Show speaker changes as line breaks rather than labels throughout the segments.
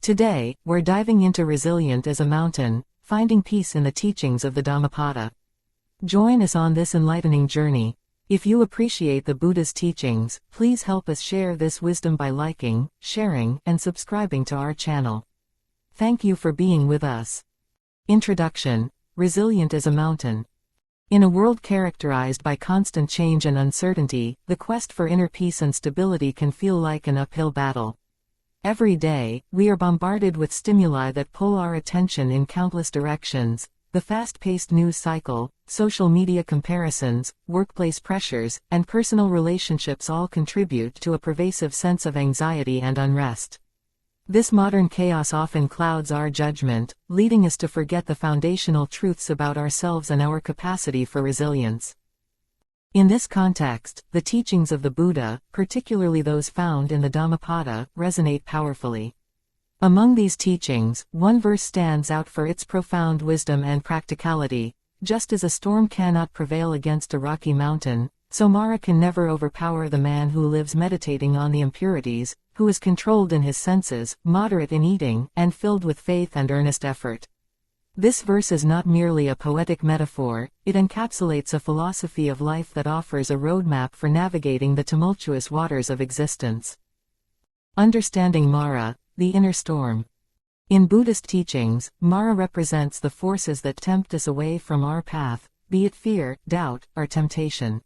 Today, we're diving into Resilient as a Mountain, finding peace in the teachings of the Dhammapada. Join us on this enlightening journey. If you appreciate the Buddha's teachings, please help us share this wisdom by liking, sharing, and subscribing to our channel. Thank you for being with us. Introduction: Resilient as a Mountain. In a world characterized by constant change and uncertainty, the quest for inner peace and stability can feel like an uphill battle. Every day, we are bombarded with stimuli that pull our attention in countless directions: the fast-paced news cycle, social media comparisons, workplace pressures, and personal relationships all contribute to a pervasive sense of anxiety and unrest. This modern chaos often clouds our judgment, leading us to forget the foundational truths about ourselves and our capacity for resilience. In this context, the teachings of the Buddha, particularly those found in the Dhammapada, resonate powerfully. Among these teachings, one verse stands out for its profound wisdom and practicality: just as a storm cannot prevail against a rocky mountain, so Mara can never overpower the man who lives meditating on the impurities, who is controlled in his senses, moderate in eating, and filled with faith and earnest effort. This verse is not merely a poetic metaphor, it encapsulates a philosophy of life that offers a roadmap for navigating the tumultuous waters of existence. Understanding Mara, the inner storm. In Buddhist teachings, Mara represents the forces that tempt us away from our path, be it fear, doubt, or temptation.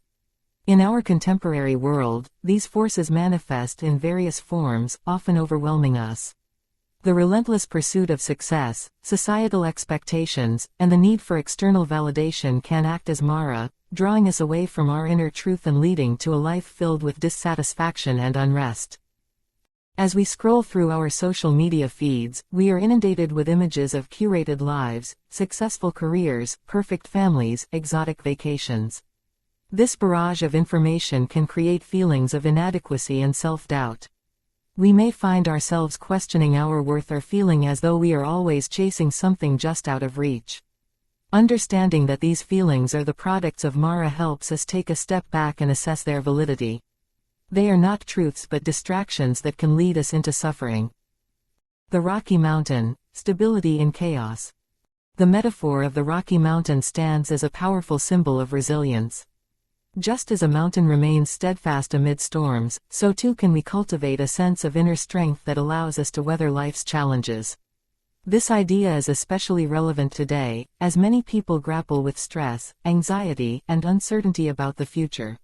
In our contemporary world, these forces manifest in various forms, often overwhelming us. The relentless pursuit of success, societal expectations, and the need for external validation can act as Mara, drawing us away from our inner truth and leading to a life filled with dissatisfaction and unrest. As we scroll through our social media feeds, we are inundated with images of curated lives, successful careers, perfect families, exotic vacations. This barrage of information can create feelings of inadequacy and self-doubt. We may find ourselves questioning our worth or feeling as though we are always chasing something just out of reach. Understanding that these feelings are the products of Mara helps us take a step back and assess their validity. They are not truths but distractions that can lead us into suffering. The Rocky Mountain, stability in chaos. The metaphor of the Rocky Mountain stands as a powerful symbol of resilience. Just as a mountain remains steadfast amid storms, so too can we cultivate a sense of inner strength that allows us to weather life's challenges. This idea is especially relevant today, as many people grapple with stress, anxiety, and uncertainty about the future.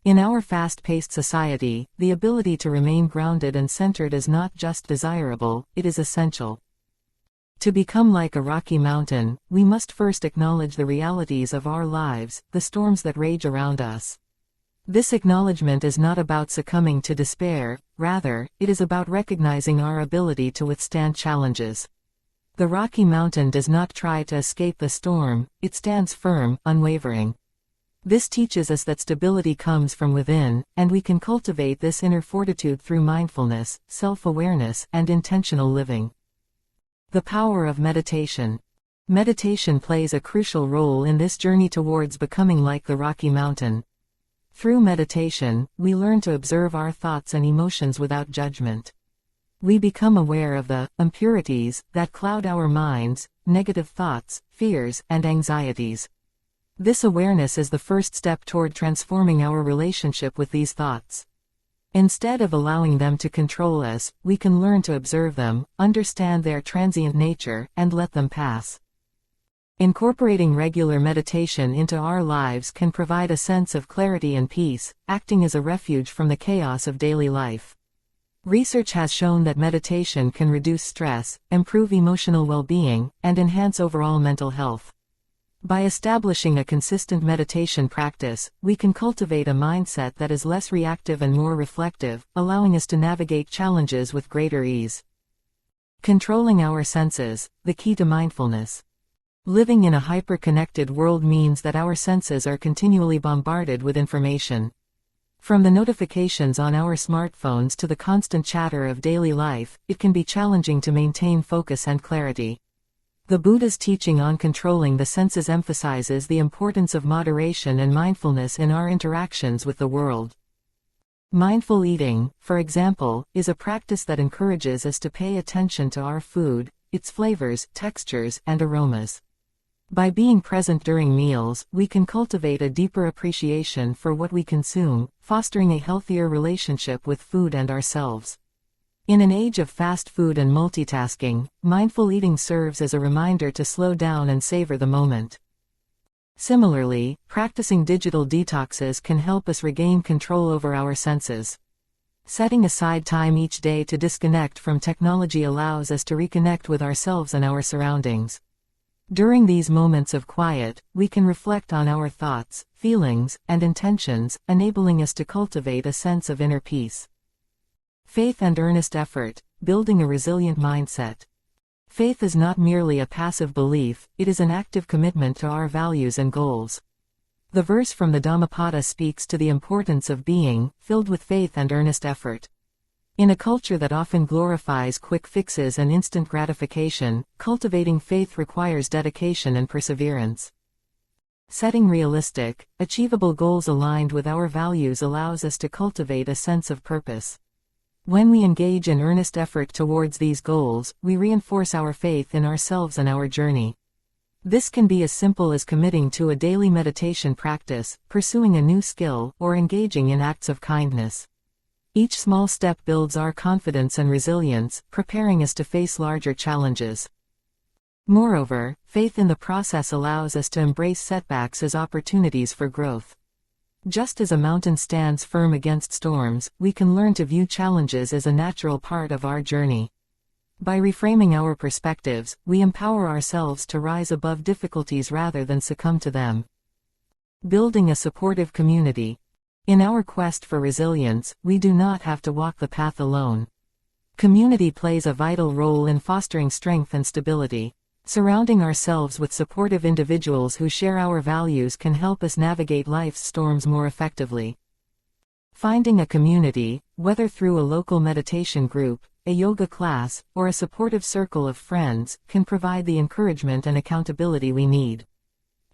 In our fast-paced society, the ability to remain grounded and centered is not just desirable, it is essential. To become like a rocky mountain, we must first acknowledge the realities of our lives, the storms that rage around us. This acknowledgement is not about succumbing to despair, rather, it is about recognizing our ability to withstand challenges. The Rocky Mountain does not try to escape the storm, it stands firm, unwavering. This teaches us that stability comes from within, and we can cultivate this inner fortitude through mindfulness, self-awareness, and intentional living. The power of meditation. Meditation plays a crucial role in this journey towards becoming like the Rocky Mountain. Through meditation, we learn to observe our thoughts and emotions without judgment. We become aware of the impurities that cloud our minds, negative thoughts, fears, and anxieties. This awareness is the first step toward transforming our relationship with these thoughts. Instead of allowing them to control us, we can learn to observe them, understand their transient nature, and let them pass. Incorporating regular meditation into our lives can provide a sense of clarity and peace, acting as a refuge from the chaos of daily life. Research has shown that meditation can reduce stress, improve emotional well-being, and enhance overall mental health. By establishing a consistent meditation practice, we can cultivate a mindset that is less reactive and more reflective, allowing us to navigate challenges with greater ease. Controlling our senses, the key to mindfulness. Living in a hyper-connected world means that our senses are continually bombarded with information. From the notifications on our smartphones to the constant chatter of daily life, it can be challenging to maintain focus and clarity. The Buddha's teaching on controlling the senses emphasizes the importance of moderation and mindfulness in our interactions with the world. Mindful eating, for example, is a practice that encourages us to pay attention to our food, its flavors, textures, and aromas. By being present during meals, we can cultivate a deeper appreciation for what we consume, fostering a healthier relationship with food and ourselves. In an age of fast food and multitasking, mindful eating serves as a reminder to slow down and savor the moment. Similarly, practicing digital detoxes can help us regain control over our senses. Setting aside time each day to disconnect from technology allows us to reconnect with ourselves and our surroundings. During these moments of quiet, we can reflect on our thoughts, feelings, and intentions, enabling us to cultivate a sense of inner peace. Faith and earnest effort, building a resilient mindset. Faith is not merely a passive belief, it is an active commitment to our values and goals. The verse from the Dhammapada speaks to the importance of being filled with faith and earnest effort. In a culture that often glorifies quick fixes and instant gratification, cultivating faith requires dedication and perseverance. Setting realistic, achievable goals aligned with our values allows us to cultivate a sense of purpose. When we engage in earnest effort towards these goals, we reinforce our faith in ourselves and our journey. This can be as simple as committing to a daily meditation practice, pursuing a new skill, or engaging in acts of kindness. Each small step builds our confidence and resilience, preparing us to face larger challenges. Moreover, faith in the process allows us to embrace setbacks as opportunities for growth. Just as a mountain stands firm against storms, we can learn to view challenges as a natural part of our journey. By reframing our perspectives, we empower ourselves to rise above difficulties rather than succumb to them. Building a supportive community. In our quest for resilience, we do not have to walk the path alone. Community plays a vital role in fostering strength and stability. Surrounding ourselves with supportive individuals who share our values can help us navigate life's storms more effectively. Finding a community, whether through a local meditation group, a yoga class, or a supportive circle of friends, can provide the encouragement and accountability we need.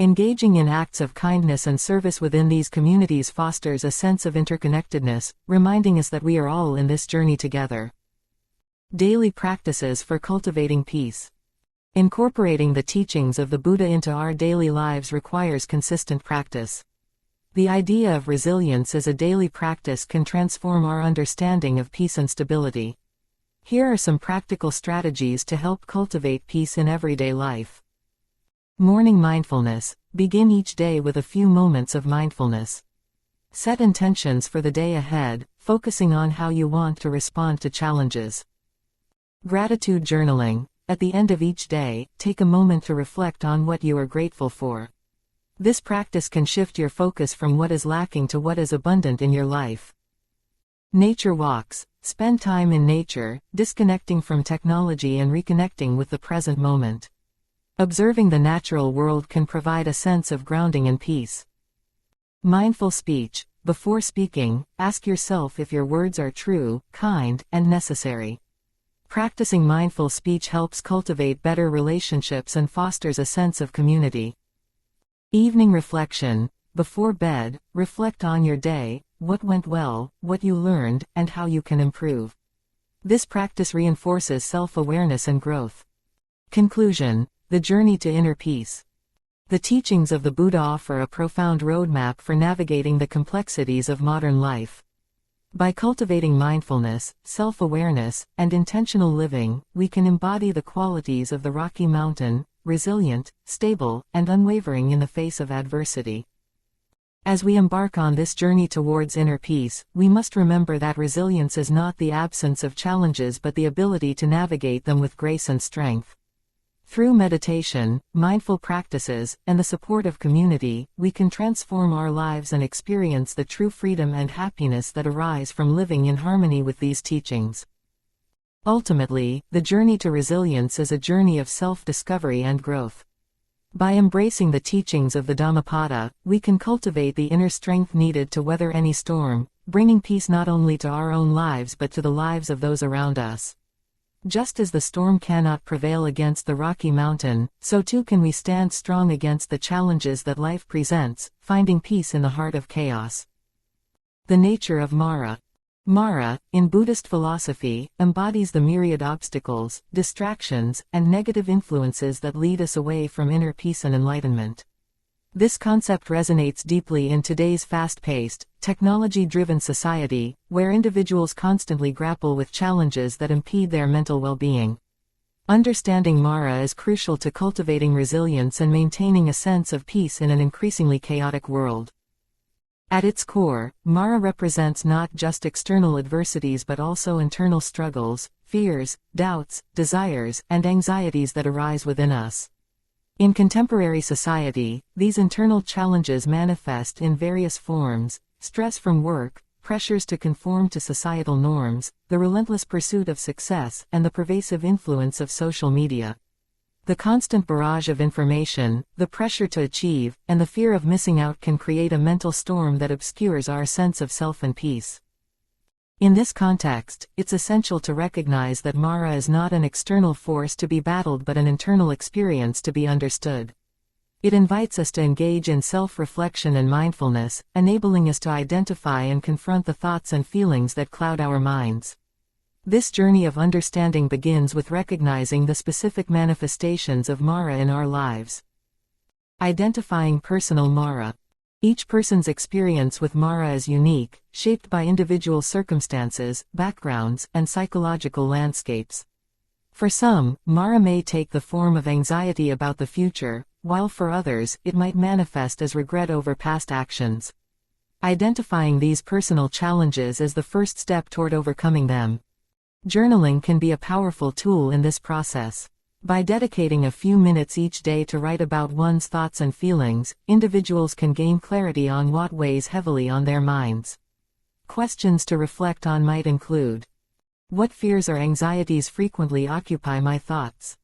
Engaging in acts of kindness and service within these communities fosters a sense of interconnectedness, reminding us that we are all in this journey together. Daily practices for cultivating peace. Incorporating the teachings of the Buddha into our daily lives requires consistent practice. The idea of resilience as a daily practice can transform our understanding of peace and stability. Here are some practical strategies to help cultivate peace in everyday life. Morning mindfulness. Begin each day with a few moments of mindfulness. Set intentions for the day ahead, focusing on how you want to respond to challenges. Gratitude journaling. At the end of each day, take a moment to reflect on what you are grateful for. This practice can shift your focus from what is lacking to what is abundant in your life. Nature walks. Spend time in nature, disconnecting from technology and reconnecting with the present moment. Observing the natural world can provide a sense of grounding and peace. Mindful speech. Before speaking, ask yourself if your words are true, kind, and necessary. Practicing mindful speech helps cultivate better relationships and fosters a sense of community. Evening reflection. Before bed, reflect on your day, what went well, what you learned, and how you can improve. This practice reinforces self-awareness and growth. Conclusion. The journey to inner peace. The teachings of the Buddha offer a profound roadmap for navigating the complexities of modern life. By cultivating mindfulness, self-awareness, and intentional living, we can embody the qualities of the Rocky Mountain, resilient, stable, and unwavering in the face of adversity. As we embark on this journey towards inner peace, we must remember that resilience is not the absence of challenges but the ability to navigate them with grace and strength. Through meditation, mindful practices, and the support of community, we can transform our lives and experience the true freedom and happiness that arise from living in harmony with these teachings. Ultimately, the journey to resilience is a journey of self-discovery and growth. By embracing the teachings of the Dhammapada, we can cultivate the inner strength needed to weather any storm, bringing peace not only to our own lives but to the lives of those around us. Just as the storm cannot prevail against the Rocky Mountain, so too can we stand strong against the challenges that life presents, finding peace in the heart of chaos. The nature of Mara. Mara, in Buddhist philosophy, embodies the myriad obstacles, distractions, and negative influences that lead us away from inner peace and enlightenment. This concept resonates deeply in today's fast-paced, technology-driven society, where individuals constantly grapple with challenges that impede their mental well-being. Understanding Mara is crucial to cultivating resilience and maintaining a sense of peace in an increasingly chaotic world. At its core, Mara represents not just external adversities but also internal struggles, fears, doubts, desires, and anxieties that arise within us. In contemporary society, these internal challenges manifest in various forms: stress from work, pressures to conform to societal norms, the relentless pursuit of success, and the pervasive influence of social media. The constant barrage of information, the pressure to achieve, and the fear of missing out can create a mental storm that obscures our sense of self and peace. In this context, it's essential to recognize that Mara is not an external force to be battled but an internal experience to be understood. It invites us to engage in self-reflection and mindfulness, enabling us to identify and confront the thoughts and feelings that cloud our minds. This journey of understanding begins with recognizing the specific manifestations of Mara in our lives. Identifying personal Mara. Each person's experience with Mara is unique, shaped by individual circumstances, backgrounds, and psychological landscapes. For some, Mara may take the form of anxiety about the future, while for others, it might manifest as regret over past actions. Identifying these personal challenges is the first step toward overcoming them. Journaling can be a powerful tool in this process. By dedicating a few minutes each day to write about one's thoughts and feelings, individuals can gain clarity on what weighs heavily on their minds. Questions to reflect on might include: what fears or anxieties frequently occupy my thoughts?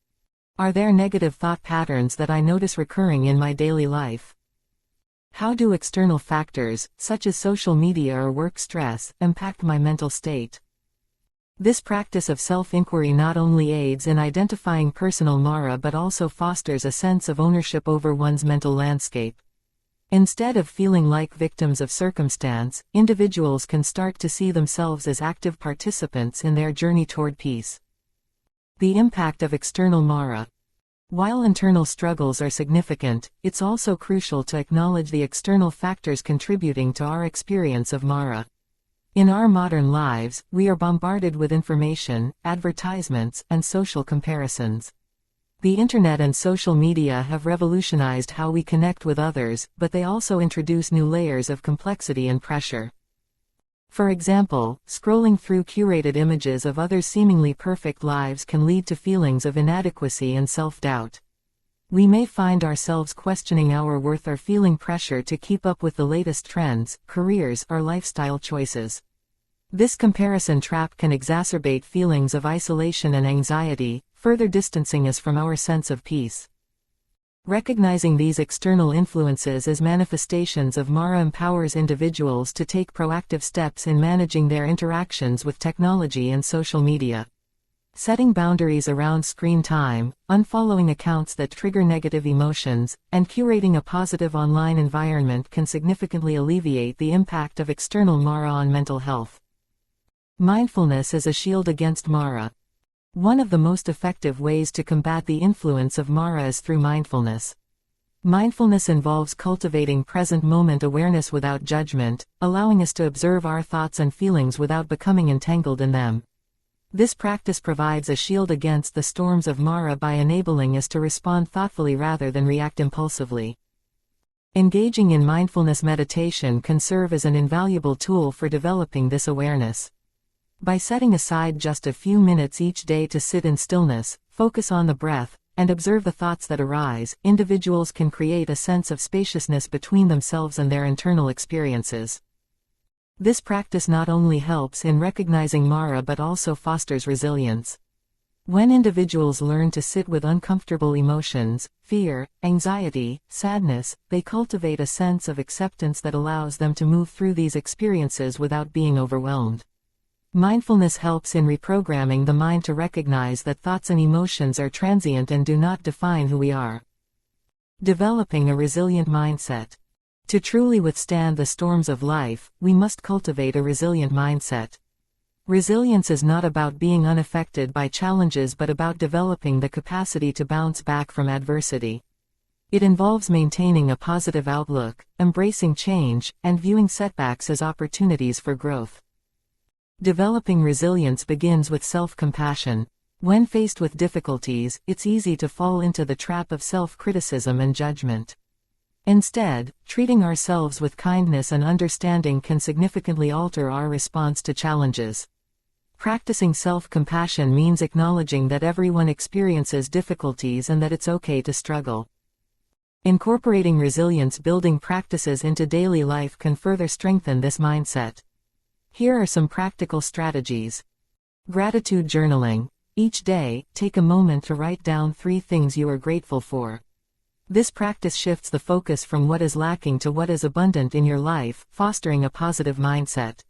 Are there negative thought patterns that I notice recurring in my daily life? How do external factors, such as social media or work stress, impact my mental state? This practice of self-inquiry not only aids in identifying personal Mara but also fosters a sense of ownership over one's mental landscape. Instead of feeling like victims of circumstance, individuals can start to see themselves as active participants in their journey toward peace. The impact of external Mara. While internal struggles are significant, it's also crucial to acknowledge the external factors contributing to our experience of Mara. In our modern lives, we are bombarded with information, advertisements, and social comparisons. The internet and social media have revolutionized how we connect with others, but they also introduce new layers of complexity and pressure. For example, scrolling through curated images of others' seemingly perfect lives can lead to feelings of inadequacy and self-doubt. We may find ourselves questioning our worth or feeling pressure to keep up with the latest trends, careers, or lifestyle choices. This comparison trap can exacerbate feelings of isolation and anxiety, further distancing us from our sense of peace. Recognizing these external influences as manifestations of Mara empowers individuals to take proactive steps in managing their interactions with technology and social media. Setting boundaries around screen time, unfollowing accounts that trigger negative emotions, and curating a positive online environment can significantly alleviate the impact of external Mara on mental health. Mindfulness is a shield against Mara. One of the most effective ways to combat the influence of Mara is through mindfulness. Mindfulness involves cultivating present moment awareness without judgment, allowing us to observe our thoughts and feelings without becoming entangled in them. This practice provides a shield against the storms of Mara by enabling us to respond thoughtfully rather than react impulsively. Engaging in mindfulness meditation can serve as an invaluable tool for developing this awareness. By setting aside just a few minutes each day to sit in stillness, focus on the breath, and observe the thoughts that arise, individuals can create a sense of spaciousness between themselves and their internal experiences. This practice not only helps in recognizing Mara but also fosters resilience. When individuals learn to sit with uncomfortable emotions, fear, anxiety, sadness, they cultivate a sense of acceptance that allows them to move through these experiences without being overwhelmed. Mindfulness helps in reprogramming the mind to recognize that thoughts and emotions are transient and do not define who we are. Developing a resilient mindset. To truly withstand the storms of life, we must cultivate a resilient mindset. Resilience is not about being unaffected by challenges but about developing the capacity to bounce back from adversity. It involves maintaining a positive outlook, embracing change, and viewing setbacks as opportunities for growth. Developing resilience begins with self-compassion. When faced with difficulties, it's easy to fall into the trap of self-criticism and judgment. Instead, treating ourselves with kindness and understanding can significantly alter our response to challenges. Practicing self-compassion means acknowledging that everyone experiences difficulties and that it's okay to struggle. Incorporating resilience-building practices into daily life can further strengthen this mindset. Here are some practical strategies. Gratitude journaling. Each day, take a moment to write down 3 things you are grateful for. This practice shifts the focus from what is lacking to what is abundant in your life, fostering a positive mindset.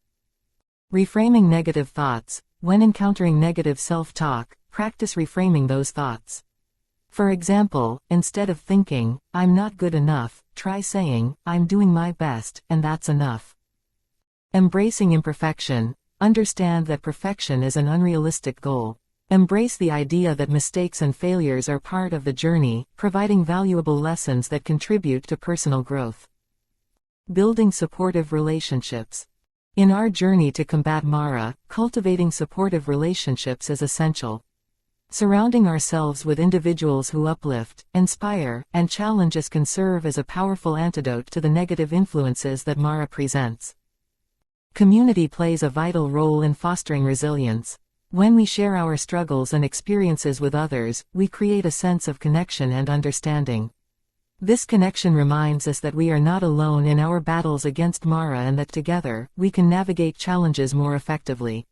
Reframing negative thoughts. When encountering negative self-talk, practice reframing those thoughts. For example, instead of thinking, "I'm not good enough," try saying, "I'm doing my best, and that's enough." Embracing imperfection. Understand that perfection is an unrealistic goal. Embrace the idea that mistakes and failures are part of the journey, providing valuable lessons that contribute to personal growth. Building supportive relationships. In our journey to combat Mara, cultivating supportive relationships is essential. Surrounding ourselves with individuals who uplift, inspire, and challenge us can serve as a powerful antidote to the negative influences that Mara presents. Community plays a vital role in fostering resilience. When we share our struggles and experiences with others, we create a sense of connection and understanding. This connection reminds us that we are not alone in our battles against Mara and that together, we can navigate challenges more effectively.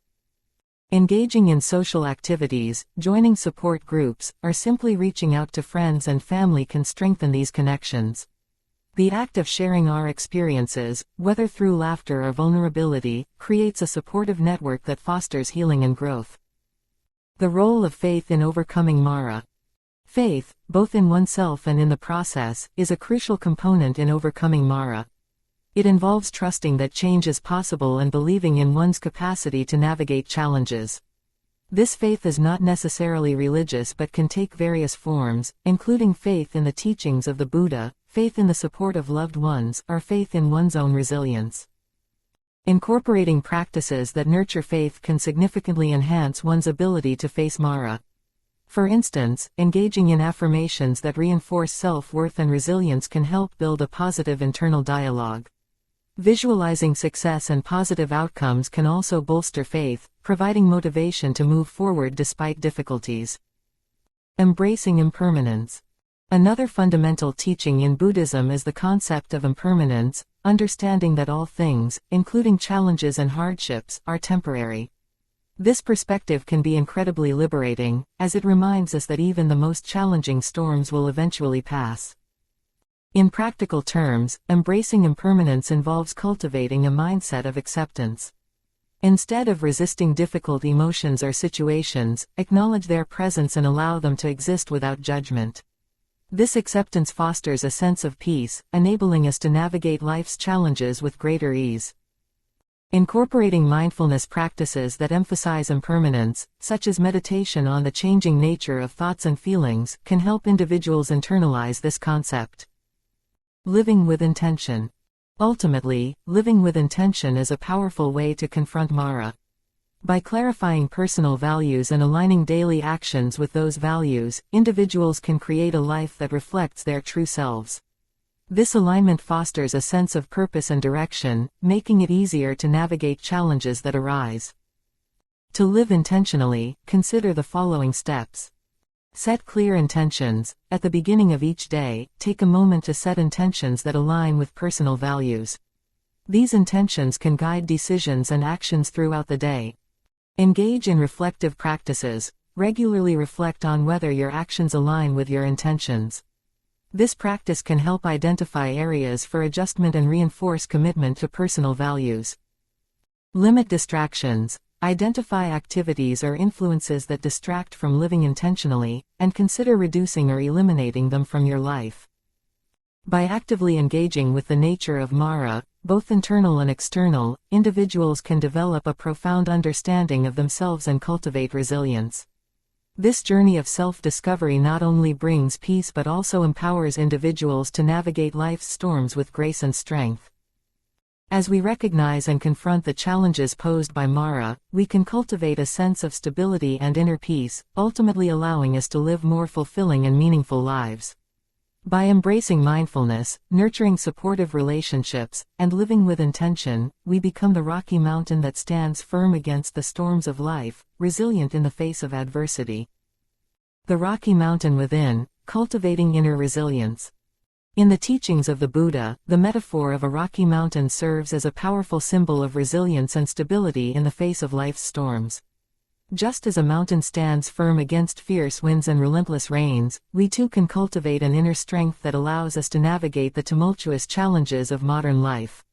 Engaging in social activities, joining support groups, or simply reaching out to friends and family can strengthen these connections. The act of sharing our experiences, whether through laughter or vulnerability, creates a supportive network that fosters healing and growth. The role of faith in overcoming Mara. Faith, both in oneself and in the process, is a crucial component in overcoming Mara. It involves trusting that change is possible and believing in one's capacity to navigate challenges. This faith is not necessarily religious but can take various forms, including faith in the teachings of the Buddha, faith in the support of loved ones, or faith in one's own resilience. Incorporating practices that nurture faith can significantly enhance one's ability to face Mara. For instance, engaging in affirmations that reinforce self-worth and resilience can help build a positive internal dialogue. Visualizing success and positive outcomes can also bolster faith, providing motivation to move forward despite difficulties. Embracing impermanence. Another fundamental teaching in Buddhism is the concept of impermanence, understanding that all things, including challenges and hardships, are temporary. This perspective can be incredibly liberating, as it reminds us that even the most challenging storms will eventually pass. In practical terms, embracing impermanence involves cultivating a mindset of acceptance. Instead of resisting difficult emotions or situations, acknowledge their presence and allow them to exist without judgment. This acceptance fosters a sense of peace, enabling us to navigate life's challenges with greater ease. Incorporating mindfulness practices that emphasize impermanence, such as meditation on the changing nature of thoughts and feelings, can help individuals internalize this concept. Living with intention. Ultimately, living with intention is a powerful way to confront Mara. By clarifying personal values and aligning daily actions with those values, individuals can create a life that reflects their true selves. This alignment fosters a sense of purpose and direction, making it easier to navigate challenges that arise. To live intentionally, consider the following steps. Set clear intentions. At the beginning of each day, take a moment to set intentions that align with personal values. These intentions can guide decisions and actions throughout the day. Engage in reflective practices. Regularly reflect on whether your actions align with your intentions. This practice can help identify areas for adjustment and reinforce commitment to personal values. Limit distractions. Identify activities or influences that distract from living intentionally, and consider reducing or eliminating them from your life. By actively engaging with the nature of Mara, both internal and external, individuals can develop a profound understanding of themselves and cultivate resilience. This journey of self-discovery not only brings peace but also empowers individuals to navigate life's storms with grace and strength. As we recognize and confront the challenges posed by Mara, we can cultivate a sense of stability and inner peace, ultimately allowing us to live more fulfilling and meaningful lives. By embracing mindfulness, nurturing supportive relationships, and living with intention, we become the rocky mountain that stands firm against the storms of life, resilient in the face of adversity. The Rocky Mountain Within, Cultivating Inner Resilience. In the teachings of the Buddha, the metaphor of a rocky mountain serves as a powerful symbol of resilience and stability in the face of life's storms. Just as a mountain stands firm against fierce winds and relentless rains, we too can cultivate an inner strength that allows us to navigate the tumultuous challenges of modern life.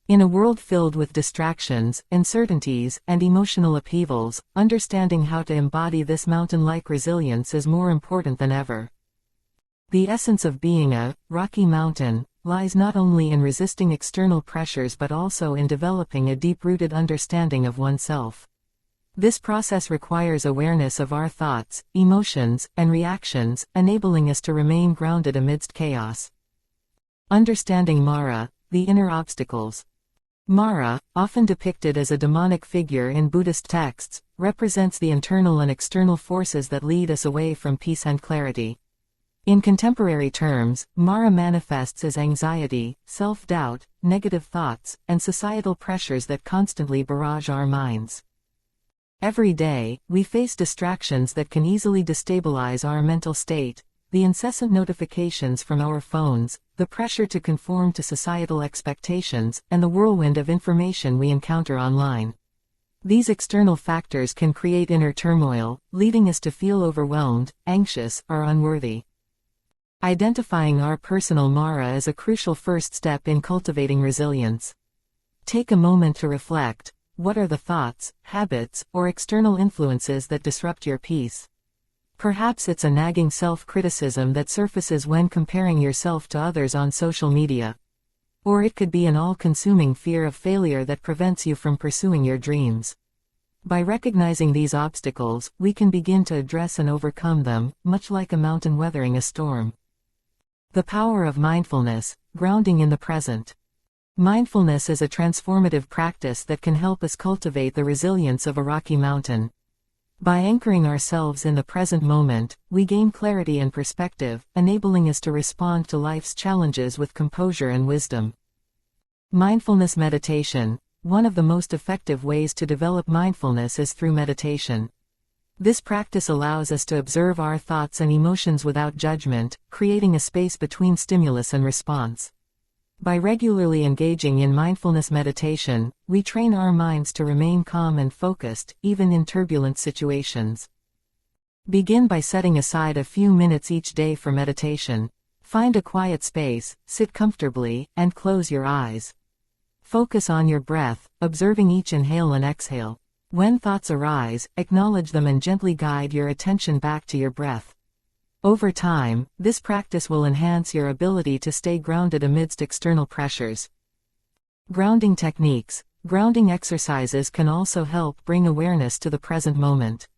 In a world filled with distractions, uncertainties, and emotional upheavals, understanding how to embody this mountain-like resilience is more important than ever. The essence of being a rocky mountain lies not only in resisting external pressures but also in developing a deep-rooted understanding of oneself. This process requires awareness of our thoughts, emotions, and reactions, enabling us to remain grounded amidst chaos. Understanding Mara, the inner obstacles. Mara, often depicted as a demonic figure in Buddhist texts, represents the internal and external forces that lead us away from peace and clarity. In contemporary terms, Mara manifests as anxiety, self-doubt, negative thoughts, and societal pressures that constantly barrage our minds. Every day, we face distractions that can easily destabilize our mental state: the incessant notifications from our phones, the pressure to conform to societal expectations, and the whirlwind of information we encounter online. These external factors can create inner turmoil, leading us to feel overwhelmed, anxious, or unworthy. Identifying our personal Mara is a crucial first step in cultivating resilience. Take a moment to reflect. What are the thoughts, habits, or external influences that disrupt your peace? Perhaps it's a nagging self-criticism that surfaces when comparing yourself to others on social media. Or it could be an all-consuming fear of failure that prevents you from pursuing your dreams. By recognizing these obstacles, we can begin to address and overcome them, much like a mountain weathering a storm. The power of mindfulness, grounding in the present. Mindfulness is a transformative practice that can help us cultivate the resilience of a rocky mountain. By anchoring ourselves in the present moment, we gain clarity and perspective, enabling us to respond to life's challenges with composure and wisdom. Mindfulness meditation. One of the most effective ways to develop mindfulness is through meditation. This practice allows us to observe our thoughts and emotions without judgment, creating a space between stimulus and response. By regularly engaging in mindfulness meditation, we train our minds to remain calm and focused, even in turbulent situations. Begin by setting aside a few minutes each day for meditation. Find a quiet space, sit comfortably, and close your eyes. Focus on your breath, observing each inhale and exhale. When thoughts arise, acknowledge them and gently guide your attention back to your breath. Over time, this practice will enhance your ability to stay grounded amidst external pressures. Grounding techniques. Grounding exercises can also help bring awareness to the present moment.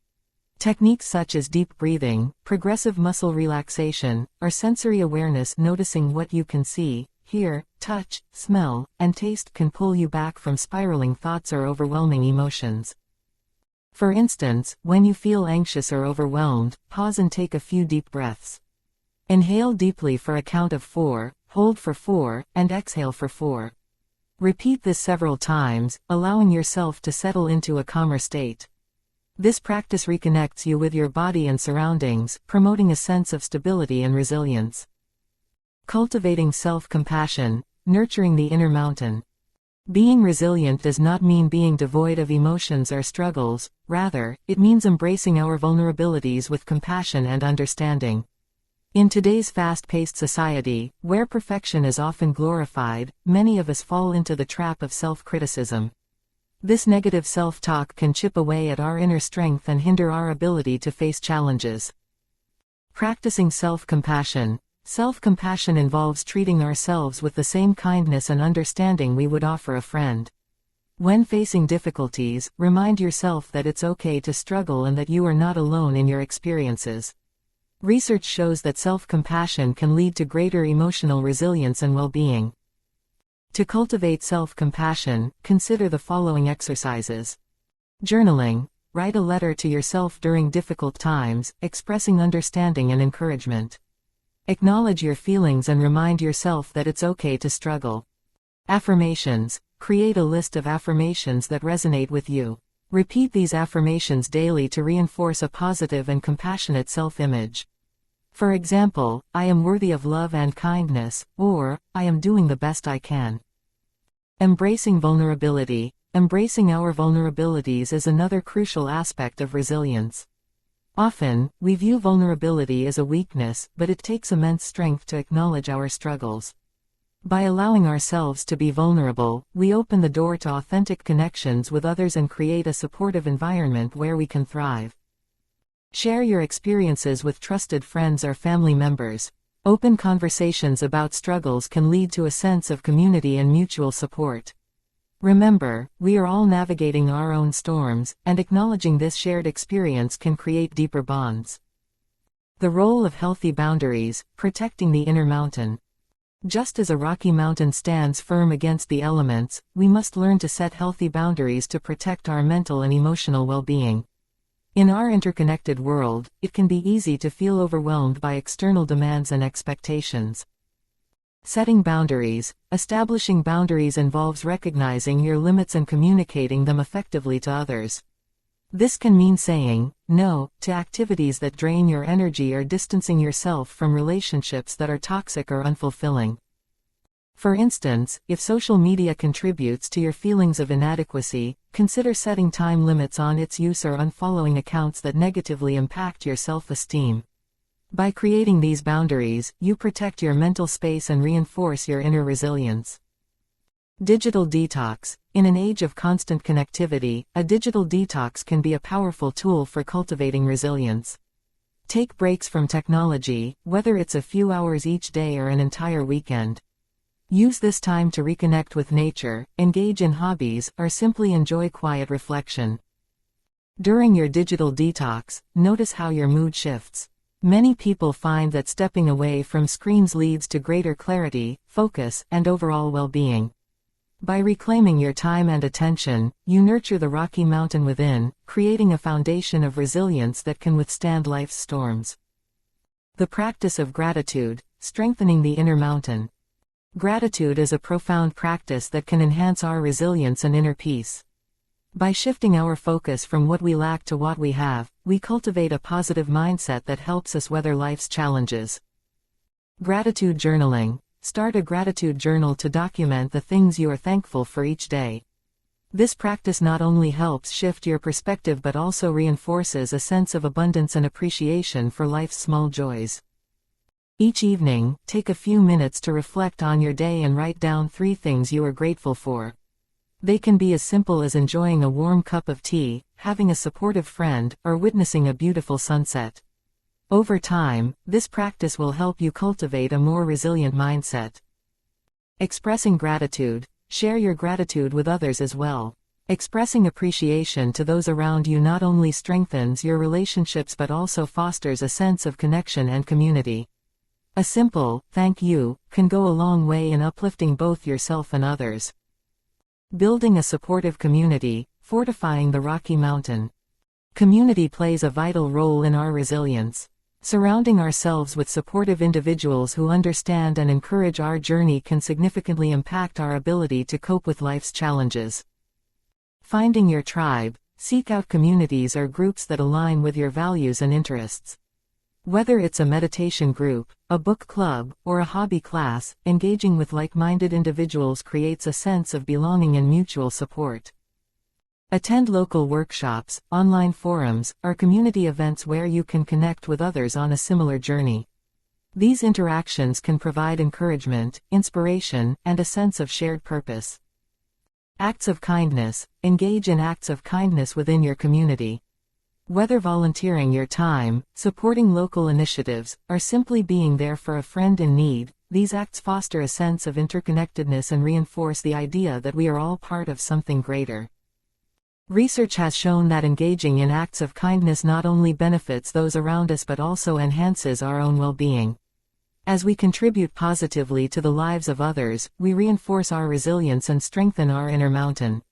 Techniques such as deep breathing, progressive muscle relaxation, or sensory awareness, noticing what you can see, hear, touch, smell, and taste, can pull you back from spiraling thoughts or overwhelming emotions. For instance, when you feel anxious or overwhelmed, pause and take a few deep breaths. Inhale deeply for a count of 4, hold for 4, and exhale for 4. Repeat this several times, allowing yourself to settle into a calmer state. This practice reconnects you with your body and surroundings, promoting a sense of stability and resilience. Cultivating self-compassion, nurturing the inner mountain. Being resilient does not mean being devoid of emotions or struggles, rather, it means embracing our vulnerabilities with compassion and understanding. In today's fast-paced society, where perfection is often glorified, many of us fall into the trap of self-criticism. This negative self-talk can chip away at our inner strength and hinder our ability to face challenges. Practicing self-compassion. Self-compassion involves treating ourselves with the same kindness and understanding we would offer a friend. When facing difficulties, remind yourself that it's okay to struggle and that you are not alone in your experiences. Research shows that self-compassion can lead to greater emotional resilience and well-being. To cultivate self-compassion, consider the following exercises. Journaling. Write a letter to yourself during difficult times, expressing understanding and encouragement. Acknowledge your feelings and remind yourself that it's okay to struggle. Affirmations. Create a list of affirmations that resonate with you. Repeat these affirmations daily to reinforce a positive and compassionate self-image. For example, I am worthy of love and kindness, or, I am doing the best I can. Embracing vulnerability. Embracing our vulnerabilities is another crucial aspect of resilience. Often, we view vulnerability as a weakness, but it takes immense strength to acknowledge our struggles. By allowing ourselves to be vulnerable, we open the door to authentic connections with others and create a supportive environment where we can thrive. Share your experiences with trusted friends or family members. Open conversations about struggles can lead to a sense of community and mutual support. Remember, we are all navigating our own storms, and acknowledging this shared experience can create deeper bonds. The role of healthy boundaries, protecting the inner mountain. Just as a rocky mountain stands firm against the elements, we must learn to set healthy boundaries to protect our mental and emotional well-being. In our interconnected world, it can be easy to feel overwhelmed by external demands and expectations. Setting boundaries. Establishing boundaries involves recognizing your limits and communicating them effectively to others. This can mean saying no to activities that drain your energy or distancing yourself from relationships that are toxic or unfulfilling. For instance, if social media contributes to your feelings of inadequacy, consider setting time limits on its use or unfollowing accounts that negatively impact your self-esteem. By creating these boundaries, you protect your mental space and reinforce your inner resilience. Digital detox. In an age of constant connectivity, a digital detox can be a powerful tool for cultivating resilience. Take breaks from technology, whether it's a few hours each day or an entire weekend. Use this time to reconnect with nature, engage in hobbies, or simply enjoy quiet reflection. During your digital detox, notice how your mood shifts. Many people find that stepping away from screens leads to greater clarity, focus, and overall well-being. By reclaiming your time and attention, you nurture the rocky mountain within, creating a foundation of resilience that can withstand life's storms. The practice of gratitude, strengthening the inner mountain. Gratitude is a profound practice that can enhance our resilience and inner peace. By shifting our focus from what we lack to what we have, we cultivate a positive mindset that helps us weather life's challenges. Gratitude journaling. Start a gratitude journal to document the things you are thankful for each day. This practice not only helps shift your perspective but also reinforces a sense of abundance and appreciation for life's small joys. Each evening, take a few minutes to reflect on your day and write down 3 things you are grateful for. They can be as simple as enjoying a warm cup of tea, having a supportive friend, or witnessing a beautiful sunset. Over time, this practice will help you cultivate a more resilient mindset. Expressing gratitude. Share your gratitude with others as well. Expressing appreciation to those around you not only strengthens your relationships but also fosters a sense of connection and community. A simple, thank you, can go a long way in uplifting both yourself and others. Building a supportive community, fortifying the Rocky Mountain. Community plays a vital role in our resilience. Surrounding ourselves with supportive individuals who understand and encourage our journey can significantly impact our ability to cope with life's challenges. Finding your tribe. Seek out communities or groups that align with your values and interests. Whether it's a meditation group, a book club, or a hobby class, engaging with like-minded individuals creates a sense of belonging and mutual support. Attend local workshops, online forums, or community events where you can connect with others on a similar journey. These interactions can provide encouragement, inspiration, and a sense of shared purpose. Acts of kindness. Engage in acts of kindness within your community. Whether volunteering your time, supporting local initiatives, or simply being there for a friend in need, these acts foster a sense of interconnectedness and reinforce the idea that we are all part of something greater. Research has shown that engaging in acts of kindness not only benefits those around us but also enhances our own well-being. As we contribute positively to the lives of others, we reinforce our resilience and strengthen our inner mountain.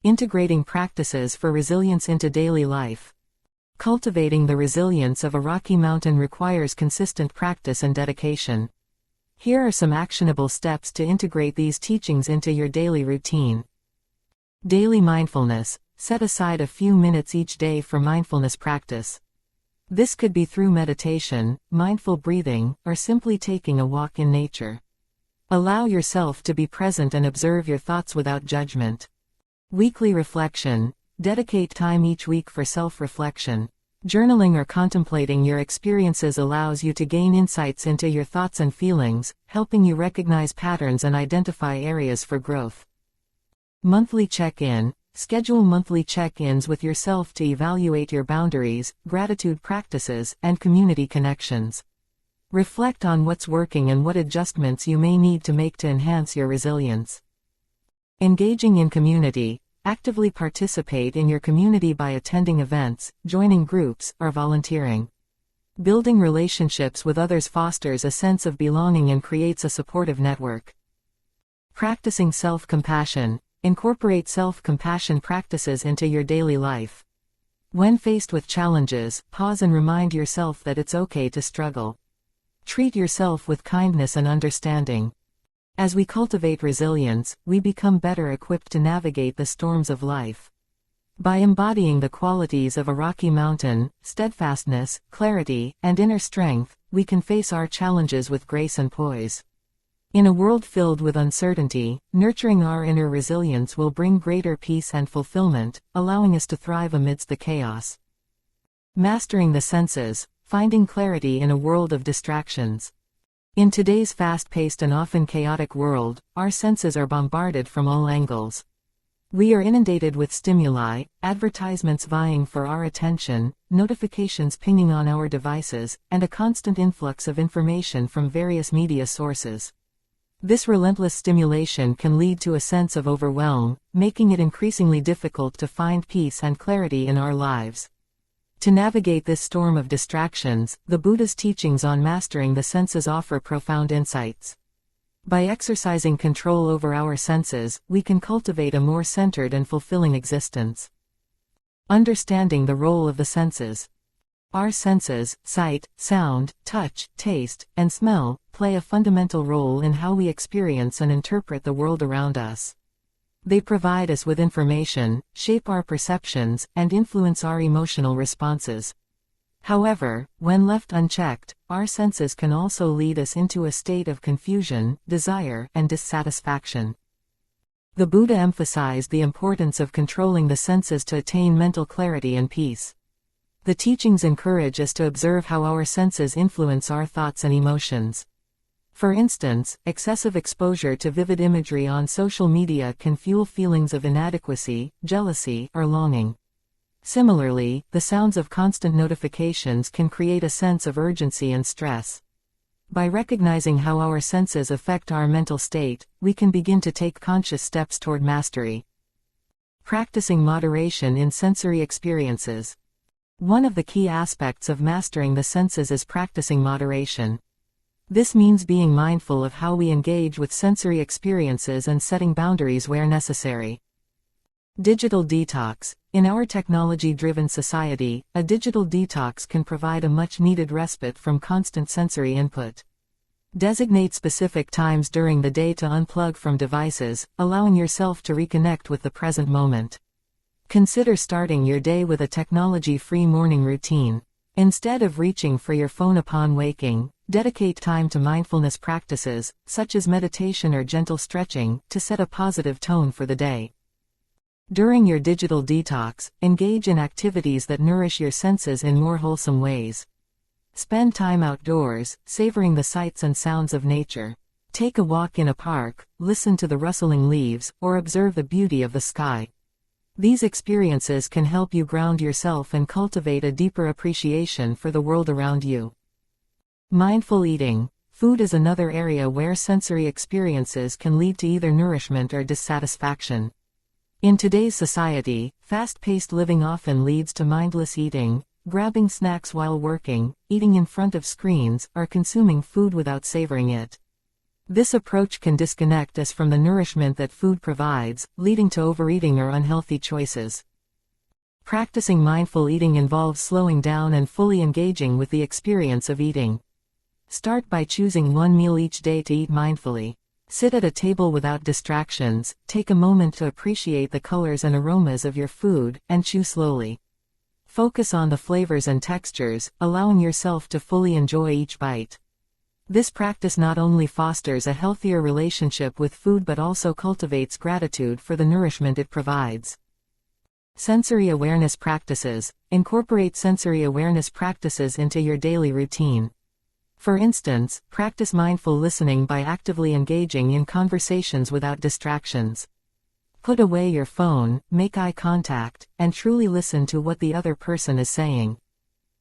Integrating practices for resilience into daily life. Cultivating the resilience of a rocky mountain requires consistent practice and dedication. Here are some actionable steps to integrate these teachings into your daily routine. Daily mindfulness. Set aside a few minutes each day for mindfulness practice. This could be through meditation, mindful breathing, or simply taking a walk in nature. Allow yourself to be present and observe your thoughts without judgment. Weekly reflection. Dedicate time each week for self-reflection. Journaling or contemplating your experiences allows you to gain insights into your thoughts and feelings, helping you recognize patterns and identify areas for growth. Monthly check-in. Schedule monthly check-ins with yourself to evaluate your boundaries, gratitude practices, and community connections. Reflect on what's working and what adjustments you may need to make to enhance your resilience. Engaging in community. Actively participate in your community by attending events, joining groups, or volunteering. Building relationships with others fosters a sense of belonging and creates a supportive network. Practicing self-compassion. Incorporate self-compassion practices into your daily life. When faced with challenges, pause and remind yourself that it's okay to struggle. Treat yourself with kindness and understanding. As we cultivate resilience, we become better equipped to navigate the storms of life. By embodying the qualities of a rocky mountain, steadfastness, clarity, and inner strength, we can face our challenges with grace and poise. In a world filled with uncertainty, nurturing our inner resilience will bring greater peace and fulfillment, allowing us to thrive amidst the chaos. Mastering the senses. Finding clarity in a world of distractions. In today's fast-paced and often chaotic world, our senses are bombarded from all angles. We are inundated with stimuli, advertisements vying for our attention, notifications pinging on our devices, and a constant influx of information from various media sources. This relentless stimulation can lead to a sense of overwhelm, making it increasingly difficult to find peace and clarity in our lives. To navigate this storm of distractions, the Buddha's teachings on mastering the senses offer profound insights. By exercising control over our senses, we can cultivate a more centered and fulfilling existence. Understanding the role of the senses. Our senses, sight, sound, touch, taste, and smell, play a fundamental role in how we experience and interpret the world around us. They provide us with information, shape our perceptions, and influence our emotional responses. However, when left unchecked, our senses can also lead us into a state of confusion, desire, and dissatisfaction. The Buddha emphasized the importance of controlling the senses to attain mental clarity and peace. The teachings encourage us to observe how our senses influence our thoughts and emotions. For instance, excessive exposure to vivid imagery on social media can fuel feelings of inadequacy, jealousy, or longing. Similarly, the sounds of constant notifications can create a sense of urgency and stress. By recognizing how our senses affect our mental state, we can begin to take conscious steps toward mastery. Practicing moderation in sensory experiences. One of the key aspects of mastering the senses is practicing moderation. This means being mindful of how we engage with sensory experiences and setting boundaries where necessary. Digital detox. In our technology-driven society, a digital detox can provide a much-needed respite from constant sensory input. Designate specific times during the day to unplug from devices, allowing yourself to reconnect with the present moment. Consider starting your day with a technology-free morning routine. Instead of reaching for your phone upon waking, dedicate time to mindfulness practices, such as meditation or gentle stretching, to set a positive tone for the day. During your digital detox, engage in activities that nourish your senses in more wholesome ways. Spend time outdoors, savoring the sights and sounds of nature. Take a walk in a park, listen to the rustling leaves, or observe the beauty of the sky. These experiences can help you ground yourself and cultivate a deeper appreciation for the world around you. Mindful eating. Food is another area where sensory experiences can lead to either nourishment or dissatisfaction. In today's society, fast-paced living often leads to mindless eating, grabbing snacks while working, eating in front of screens, or consuming food without savoring it. This approach can disconnect us from the nourishment that food provides, leading to overeating or unhealthy choices. Practicing mindful eating involves slowing down and fully engaging with the experience of eating. Start by choosing one meal each day to eat mindfully. Sit at a table without distractions, take a moment to appreciate the colors and aromas of your food, and chew slowly. Focus on the flavors and textures, allowing yourself to fully enjoy each bite. This practice not only fosters a healthier relationship with food but also cultivates gratitude for the nourishment it provides. Sensory awareness practices. Incorporate sensory awareness practices into your daily routine. For instance, practice mindful listening by actively engaging in conversations without distractions. Put away your phone, make eye contact, and truly listen to what the other person is saying.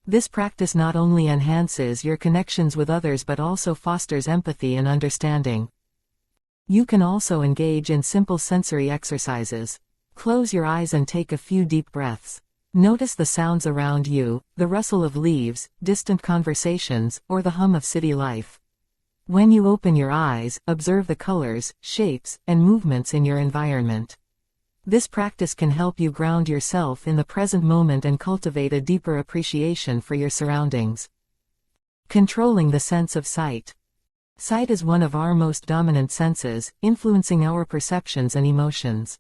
This practice not only enhances your connections with others but also fosters empathy and understanding. You can also engage in simple sensory exercises. Close your eyes and take a few deep breaths. Notice the sounds around you, the rustle of leaves, distant conversations, or the hum of city life. When you open your eyes, observe the colors, shapes, and movements in your environment. This practice can help you ground yourself in the present moment and cultivate a deeper appreciation for your surroundings. Controlling the sense of sight. Sight is one of our most dominant senses, influencing our perceptions and emotions.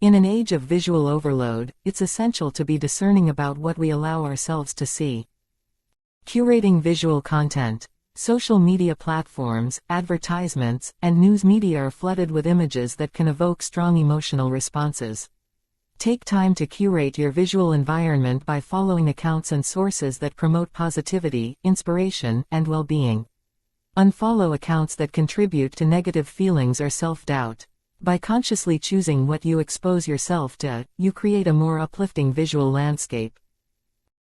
In an age of visual overload, it's essential to be discerning about what we allow ourselves to see. Curating visual content. Social media platforms, advertisements, and news media are flooded with images that can evoke strong emotional responses. Take time to curate your visual environment by following accounts and sources that promote positivity, inspiration, and well-being. Unfollow accounts that contribute to negative feelings or self-doubt. By consciously choosing what you expose yourself to, you create a more uplifting visual landscape.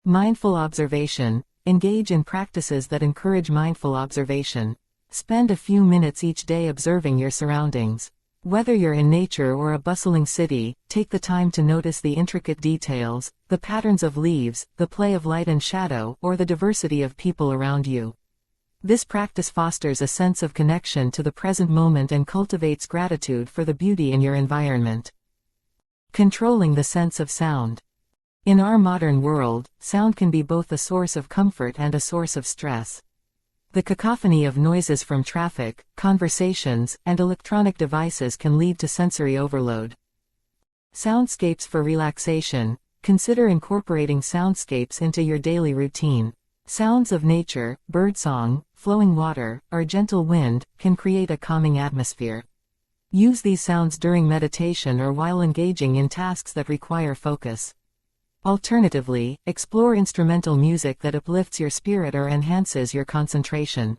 Mindful observation. Engage in practices that encourage mindful observation. Spend a few minutes each day observing your surroundings. Whether you're in nature or a bustling city, take the time to notice the intricate details, the patterns of leaves, the play of light and shadow, or the diversity of people around you. This practice fosters a sense of connection to the present moment and cultivates gratitude for the beauty in your environment. Controlling the sense of sound. In our modern world, sound can be both a source of comfort and a source of stress. The cacophony of noises from traffic, conversations, and electronic devices can lead to sensory overload. Soundscapes for relaxation. Consider incorporating soundscapes into your daily routine. Sounds of nature, birdsong, flowing water, or gentle wind, can create a calming atmosphere. Use these sounds during meditation or while engaging in tasks that require focus. Alternatively, explore instrumental music that uplifts your spirit or enhances your concentration.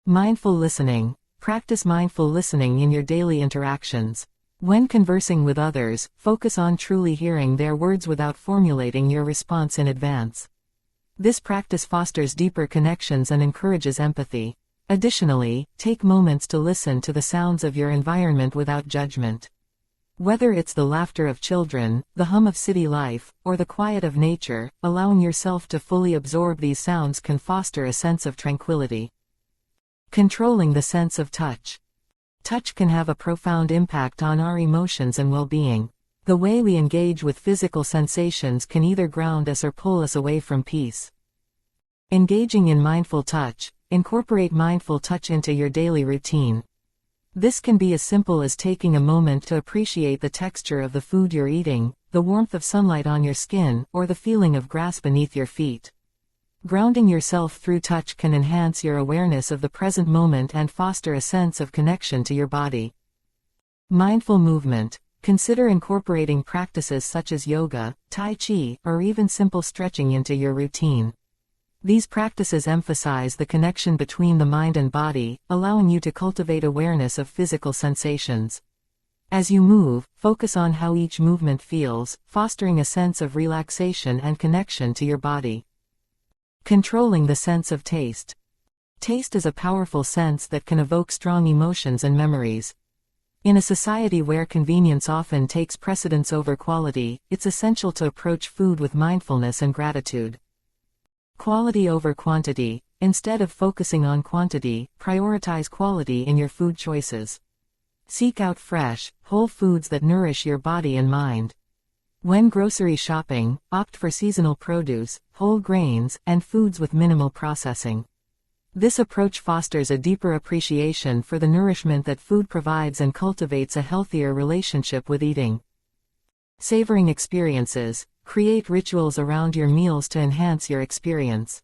Mindful listening. Practice mindful listening in your daily interactions. When conversing with others, focus on truly hearing their words without formulating your response in advance. This practice fosters deeper connections and encourages empathy. Additionally, take moments to listen to the sounds of your environment without judgment. Whether it's the laughter of children, the hum of city life, or the quiet of nature, allowing yourself to fully absorb these sounds can foster a sense of tranquility. Controlling the sense of touch. Touch can have a profound impact on our emotions and well-being. The way we engage with physical sensations can either ground us or pull us away from peace. Engaging in mindful touch. Incorporate mindful touch into your daily routine. This can be as simple as taking a moment to appreciate the texture of the food you're eating, the warmth of sunlight on your skin, or the feeling of grass beneath your feet. Grounding yourself through touch can enhance your awareness of the present moment and foster a sense of connection to your body. Mindful movement. Consider incorporating practices such as yoga, tai chi, or even simple stretching into your routine. These practices emphasize the connection between the mind and body, allowing you to cultivate awareness of physical sensations. As you move, focus on how each movement feels, fostering a sense of relaxation and connection to your body. Controlling the sense of taste. Taste is a powerful sense that can evoke strong emotions and memories. In a society where convenience often takes precedence over quality, it's essential to approach food with mindfulness and gratitude. Quality over quantity. Instead of focusing on quantity, prioritize quality in your food choices. Seek out fresh, whole foods that nourish your body and mind. When grocery shopping, opt for seasonal produce, whole grains, and foods with minimal processing. This approach fosters a deeper appreciation for the nourishment that food provides and cultivates a healthier relationship with eating. Savoring experiences. Create rituals around your meals to enhance your experience.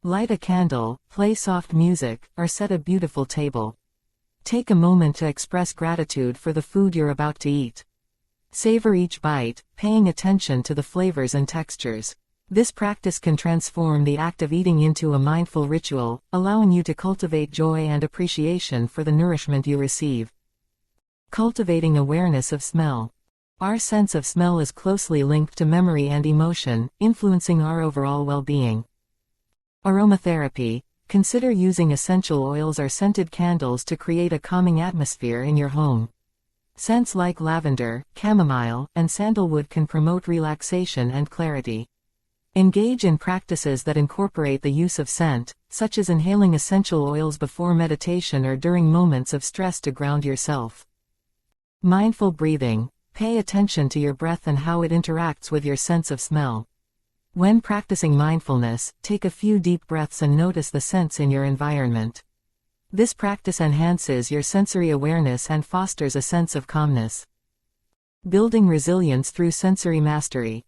Light a candle, play soft music, or set a beautiful table. Take a moment to express gratitude for the food you're about to eat. Savor each bite, paying attention to the flavors and textures. This practice can transform the act of eating into a mindful ritual, allowing you to cultivate joy and appreciation for the nourishment you receive. Cultivating awareness of smell. Our sense of smell is closely linked to memory and emotion, influencing our overall well-being. Aromatherapy. Consider using essential oils or scented candles to create a calming atmosphere in your home. Scents like lavender, chamomile, and sandalwood can promote relaxation and clarity. Engage in practices that incorporate the use of scent, such as inhaling essential oils before meditation or during moments of stress to ground yourself. Mindful breathing. Pay attention to your breath and how it interacts with your sense of smell. When practicing mindfulness, take a few deep breaths and notice the scents in your environment. This practice enhances your sensory awareness and fosters a sense of calmness. Building resilience through sensory mastery.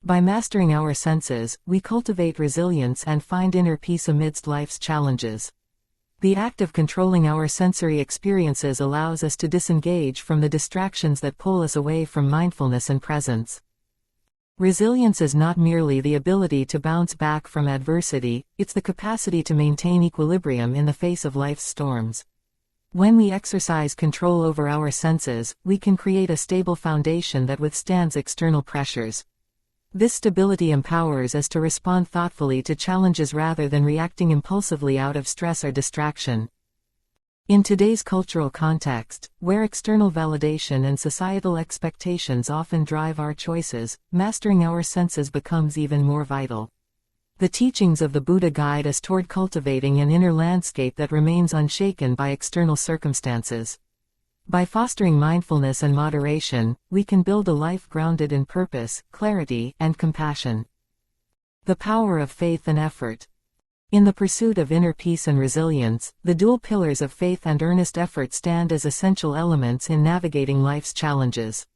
By mastering our senses, we cultivate resilience and find inner peace amidst life's challenges. The act of controlling our sensory experiences allows us to disengage from the distractions that pull us away from mindfulness and presence. Resilience is not merely the ability to bounce back from adversity, it's the capacity to maintain equilibrium in the face of life's storms. When we exercise control over our senses, we can create a stable foundation that withstands external pressures. This stability empowers us to respond thoughtfully to challenges rather than reacting impulsively out of stress or distraction. In today's cultural context, where external validation and societal expectations often drive our choices, mastering our senses becomes even more vital. The teachings of the Buddha guide us toward cultivating an inner landscape that remains unshaken by external circumstances. By fostering mindfulness and moderation, we can build a life grounded in purpose, clarity, and compassion. The power of faith and effort. In the pursuit of inner peace and resilience, the dual pillars of faith and earnest effort stand as essential elements in navigating life's challenges.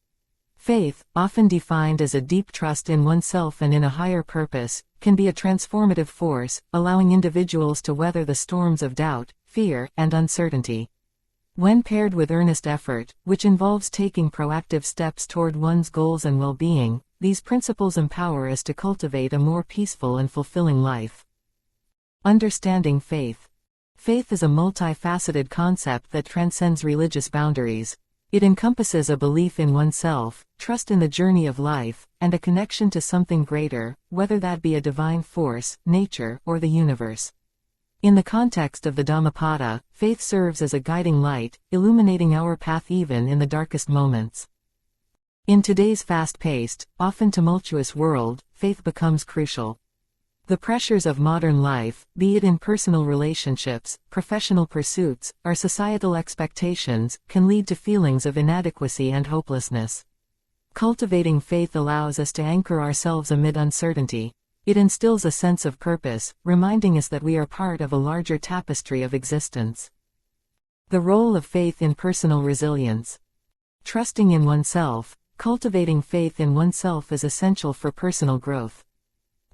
Faith, often defined as a deep trust in oneself and in a higher purpose, can be a transformative force, allowing individuals to weather the storms of doubt, fear, and uncertainty. When paired with earnest effort, which involves taking proactive steps toward one's goals and well-being, these principles empower us to cultivate a more peaceful and fulfilling life. Understanding faith. Faith is a multifaceted concept that transcends religious boundaries. It encompasses a belief in oneself, trust in the journey of life, and a connection to something greater, whether that be a divine force, nature, or the universe. In the context of the Dhammapada, faith serves as a guiding light, illuminating our path even in the darkest moments. In today's fast-paced, often tumultuous world, faith becomes crucial. The pressures of modern life, be it in personal relationships, professional pursuits, or societal expectations, can lead to feelings of inadequacy and hopelessness. Cultivating faith allows us to anchor ourselves amid uncertainty. It instills a sense of purpose, reminding us that we are part of a larger tapestry of existence. The role of faith in personal resilience. Trusting in oneself. Cultivating faith in oneself is essential for personal growth.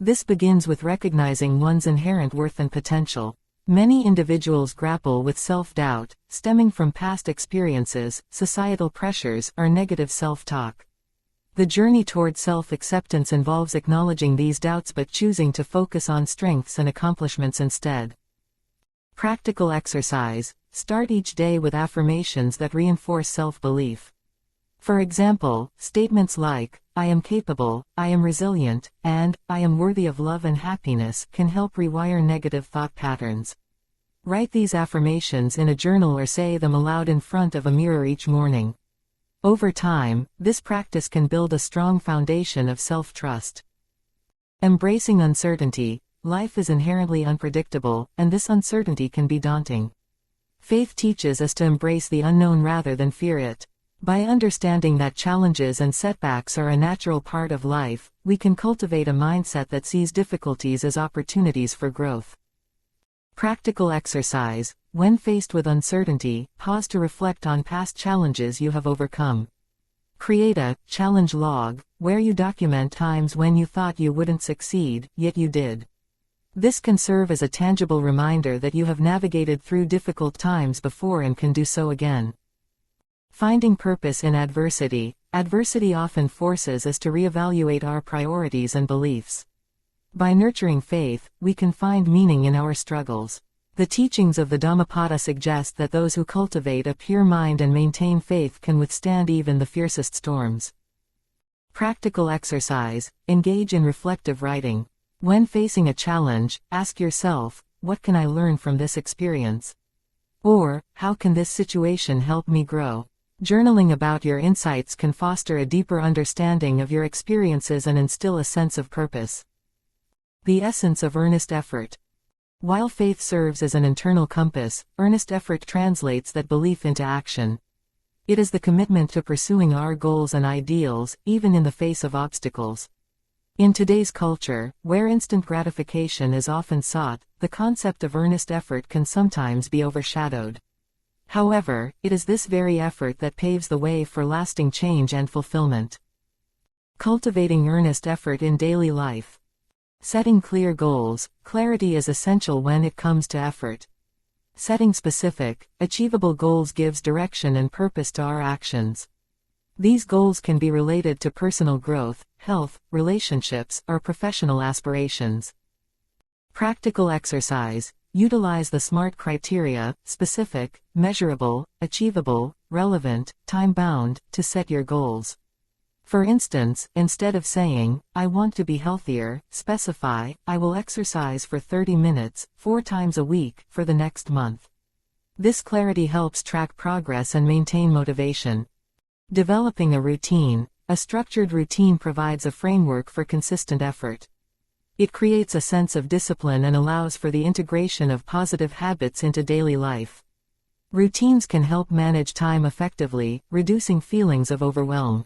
This begins with recognizing one's inherent worth and potential. Many individuals grapple with self-doubt, stemming from past experiences, societal pressures, or negative self-talk. The journey toward self-acceptance involves acknowledging these doubts but choosing to focus on strengths and accomplishments instead. Practical exercise. Start each day with affirmations that reinforce self-belief. For example, statements like, "I am capable," "I am resilient," and "I am worthy of love and happiness" can help rewire negative thought patterns. Write these affirmations in a journal or say them aloud in front of a mirror each morning. Over time, this practice can build a strong foundation of self-trust. Embracing uncertainty. Life is inherently unpredictable, and this uncertainty can be daunting. Faith teaches us to embrace the unknown rather than fear it. By understanding that challenges and setbacks are a natural part of life, we can cultivate a mindset that sees difficulties as opportunities for growth. Practical exercise. When faced with uncertainty, pause to reflect on past challenges you have overcome. Create a challenge log, where you document times when you thought you wouldn't succeed, yet you did. This can serve as a tangible reminder that you have navigated through difficult times before and can do so again. Finding purpose in adversity. Adversity often forces us to reevaluate our priorities and beliefs. By nurturing faith, we can find meaning in our struggles. The teachings of the Dhammapada suggest that those who cultivate a pure mind and maintain faith can withstand even the fiercest storms. Practical exercise. Engage in reflective writing. When facing a challenge, ask yourself, "What can I learn from this experience?" Or, "How can this situation help me grow?" Journaling about your insights can foster a deeper understanding of your experiences and instill a sense of purpose. The essence of earnest effort. While faith serves as an internal compass, earnest effort translates that belief into action. It is the commitment to pursuing our goals and ideals, even in the face of obstacles. In today's culture, where instant gratification is often sought, the concept of earnest effort can sometimes be overshadowed. However, it is this very effort that paves the way for lasting change and fulfillment. Cultivating earnest effort in daily life. Setting clear goals. Clarity is essential when it comes to effort. Setting specific, achievable goals gives direction and purpose to our actions. These goals can be related to personal growth, health, relationships, or professional aspirations. Practical exercise. Utilize the SMART criteria: specific, measurable, achievable, relevant, time-bound, to set your goals. For instance, instead of saying, "I want to be healthier," specify, "I will exercise for 30 minutes, 4 times a week, for the next month." This clarity helps track progress and maintain motivation. Developing a routine. A structured routine provides a framework for consistent effort. It creates a sense of discipline and allows for the integration of positive habits into daily life. Routines can help manage time effectively, reducing feelings of overwhelm.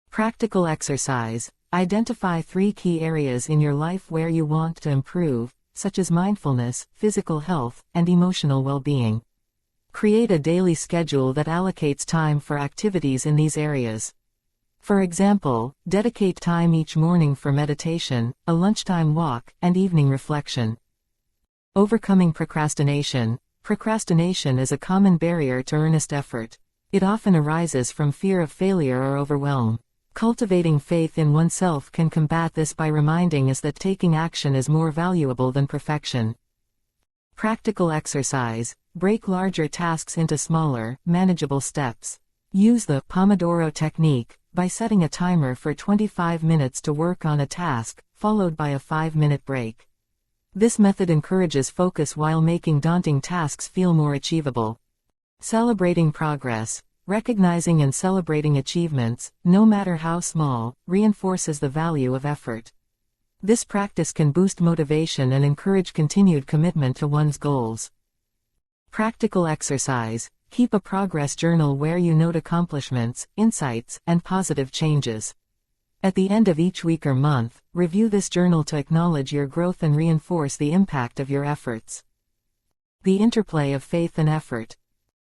Practical exercise. Identify 3 key areas in your life where you want to improve, such as mindfulness, physical health, and emotional well-being. Create a daily schedule that allocates time for activities in these areas. For example, dedicate time each morning for meditation, a lunchtime walk, and evening reflection. Overcoming procrastination. Procrastination is a common barrier to earnest effort. It often arises from fear of failure or overwhelm. Cultivating faith in oneself can combat this by reminding us that taking action is more valuable than perfection. Practical exercise. Break larger tasks into smaller, manageable steps. Use the Pomodoro technique, by setting a timer for 25 minutes to work on a task, followed by a 5-minute break. This method encourages focus while making daunting tasks feel more achievable. Celebrating progress. Recognizing and celebrating achievements, no matter how small, reinforces the value of effort. This practice can boost motivation and encourage continued commitment to one's goals. Practical exercise. Keep a progress journal where you note accomplishments, insights, and positive changes. At the end of each week or month, review this journal to acknowledge your growth and reinforce the impact of your efforts. The interplay of faith and effort.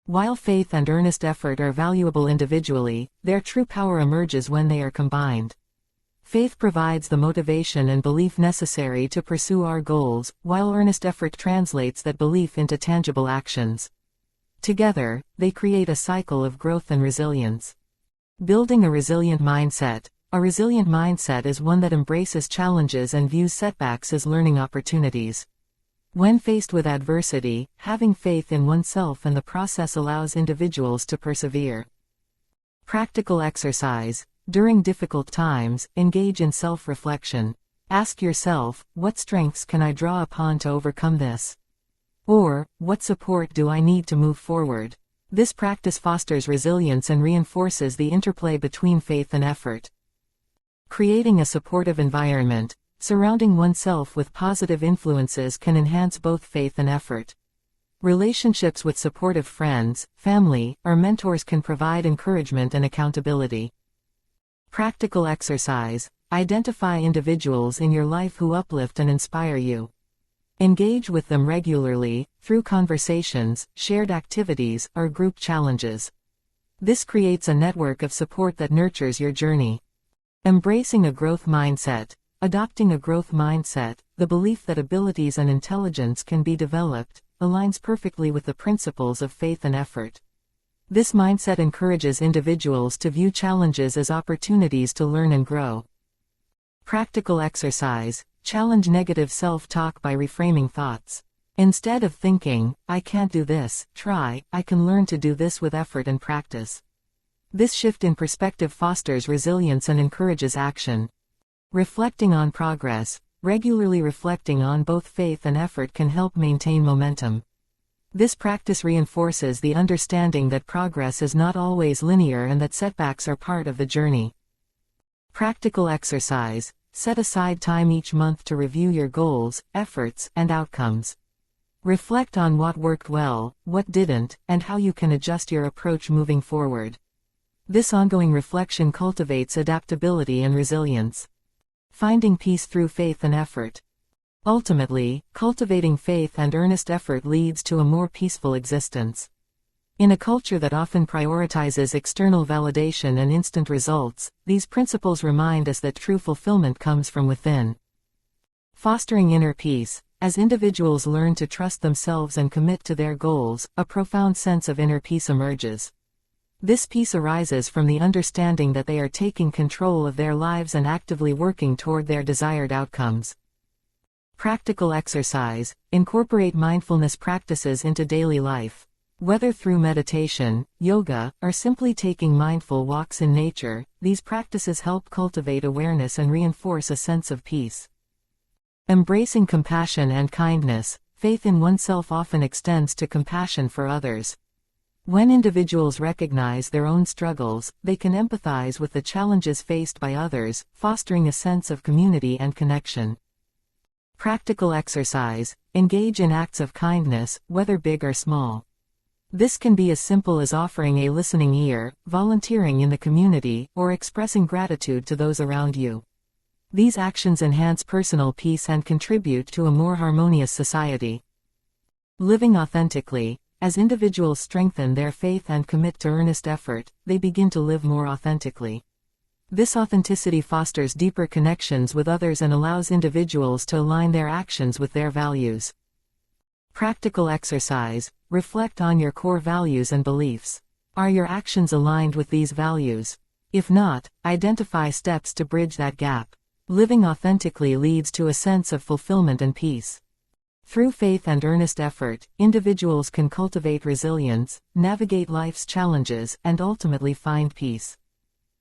While faith and earnest effort are valuable individually, their true power emerges when they are combined. Faith provides the motivation and belief necessary to pursue our goals, while earnest effort translates that belief into tangible actions. Together, they create a cycle of growth and resilience. Building a resilient mindset. A resilient mindset is one that embraces challenges and views setbacks as learning opportunities. When faced with adversity, having faith in oneself and the process allows individuals to persevere. Practical exercise. During difficult times, engage in self-reflection. Ask yourself, what strengths can I draw upon to overcome this? Or, what support do I need to move forward? This practice fosters resilience and reinforces the interplay between faith and effort. Creating a supportive environment. Surrounding oneself with positive influences can enhance both faith and effort. Relationships with supportive friends, family, or mentors can provide encouragement and accountability. Practical exercise. Identify individuals in your life who uplift and inspire you. Engage with them regularly, through conversations, shared activities, or group challenges. This creates a network of support that nurtures your journey. Embracing a growth mindset. Adopting a growth mindset, the belief that abilities and intelligence can be developed, aligns perfectly with the principles of faith and effort. This mindset encourages individuals to view challenges as opportunities to learn and grow. Practical exercise. Challenge negative self-talk by reframing thoughts. Instead of thinking, I can't do this, try, I can learn to do this with effort and practice. This shift in perspective fosters resilience and encourages action. Reflecting on progress. Regularly reflecting on both faith and effort can help maintain momentum. This practice reinforces the understanding that progress is not always linear and that setbacks are part of the journey. Practical exercise. Set aside time each month to review your goals, efforts, and outcomes. Reflect on what worked well, what didn't, and how you can adjust your approach moving forward. This ongoing reflection cultivates adaptability and resilience. Finding peace through faith and effort. Ultimately, cultivating faith and earnest effort leads to a more peaceful existence. In a culture that often prioritizes external validation and instant results, these principles remind us that true fulfillment comes from within. Fostering inner peace. As individuals learn to trust themselves and commit to their goals, a profound sense of inner peace emerges. This peace arises from the understanding that they are taking control of their lives and actively working toward their desired outcomes. Practical exercise. Incorporate mindfulness practices into daily life. Whether through meditation, yoga, or simply taking mindful walks in nature, these practices help cultivate awareness and reinforce a sense of peace. Embracing compassion and kindness. Faith in oneself often extends to compassion for others. When individuals recognize their own struggles, they can empathize with the challenges faced by others, fostering a sense of community and connection. Practical exercise. Engage in acts of kindness, whether big or small. This can be as simple as offering a listening ear, volunteering in the community, or expressing gratitude to those around you. These actions enhance personal peace and contribute to a more harmonious society. Living authentically. As individuals strengthen their faith and commit to earnest effort, they begin to live more authentically. This authenticity fosters deeper connections with others and allows individuals to align their actions with their values. Practical exercise. Reflect on your core values and beliefs. Are your actions aligned with these values? If not, identify steps to bridge that gap. Living authentically leads to a sense of fulfillment and peace. Through faith and earnest effort, individuals can cultivate resilience, navigate life's challenges, and ultimately find peace.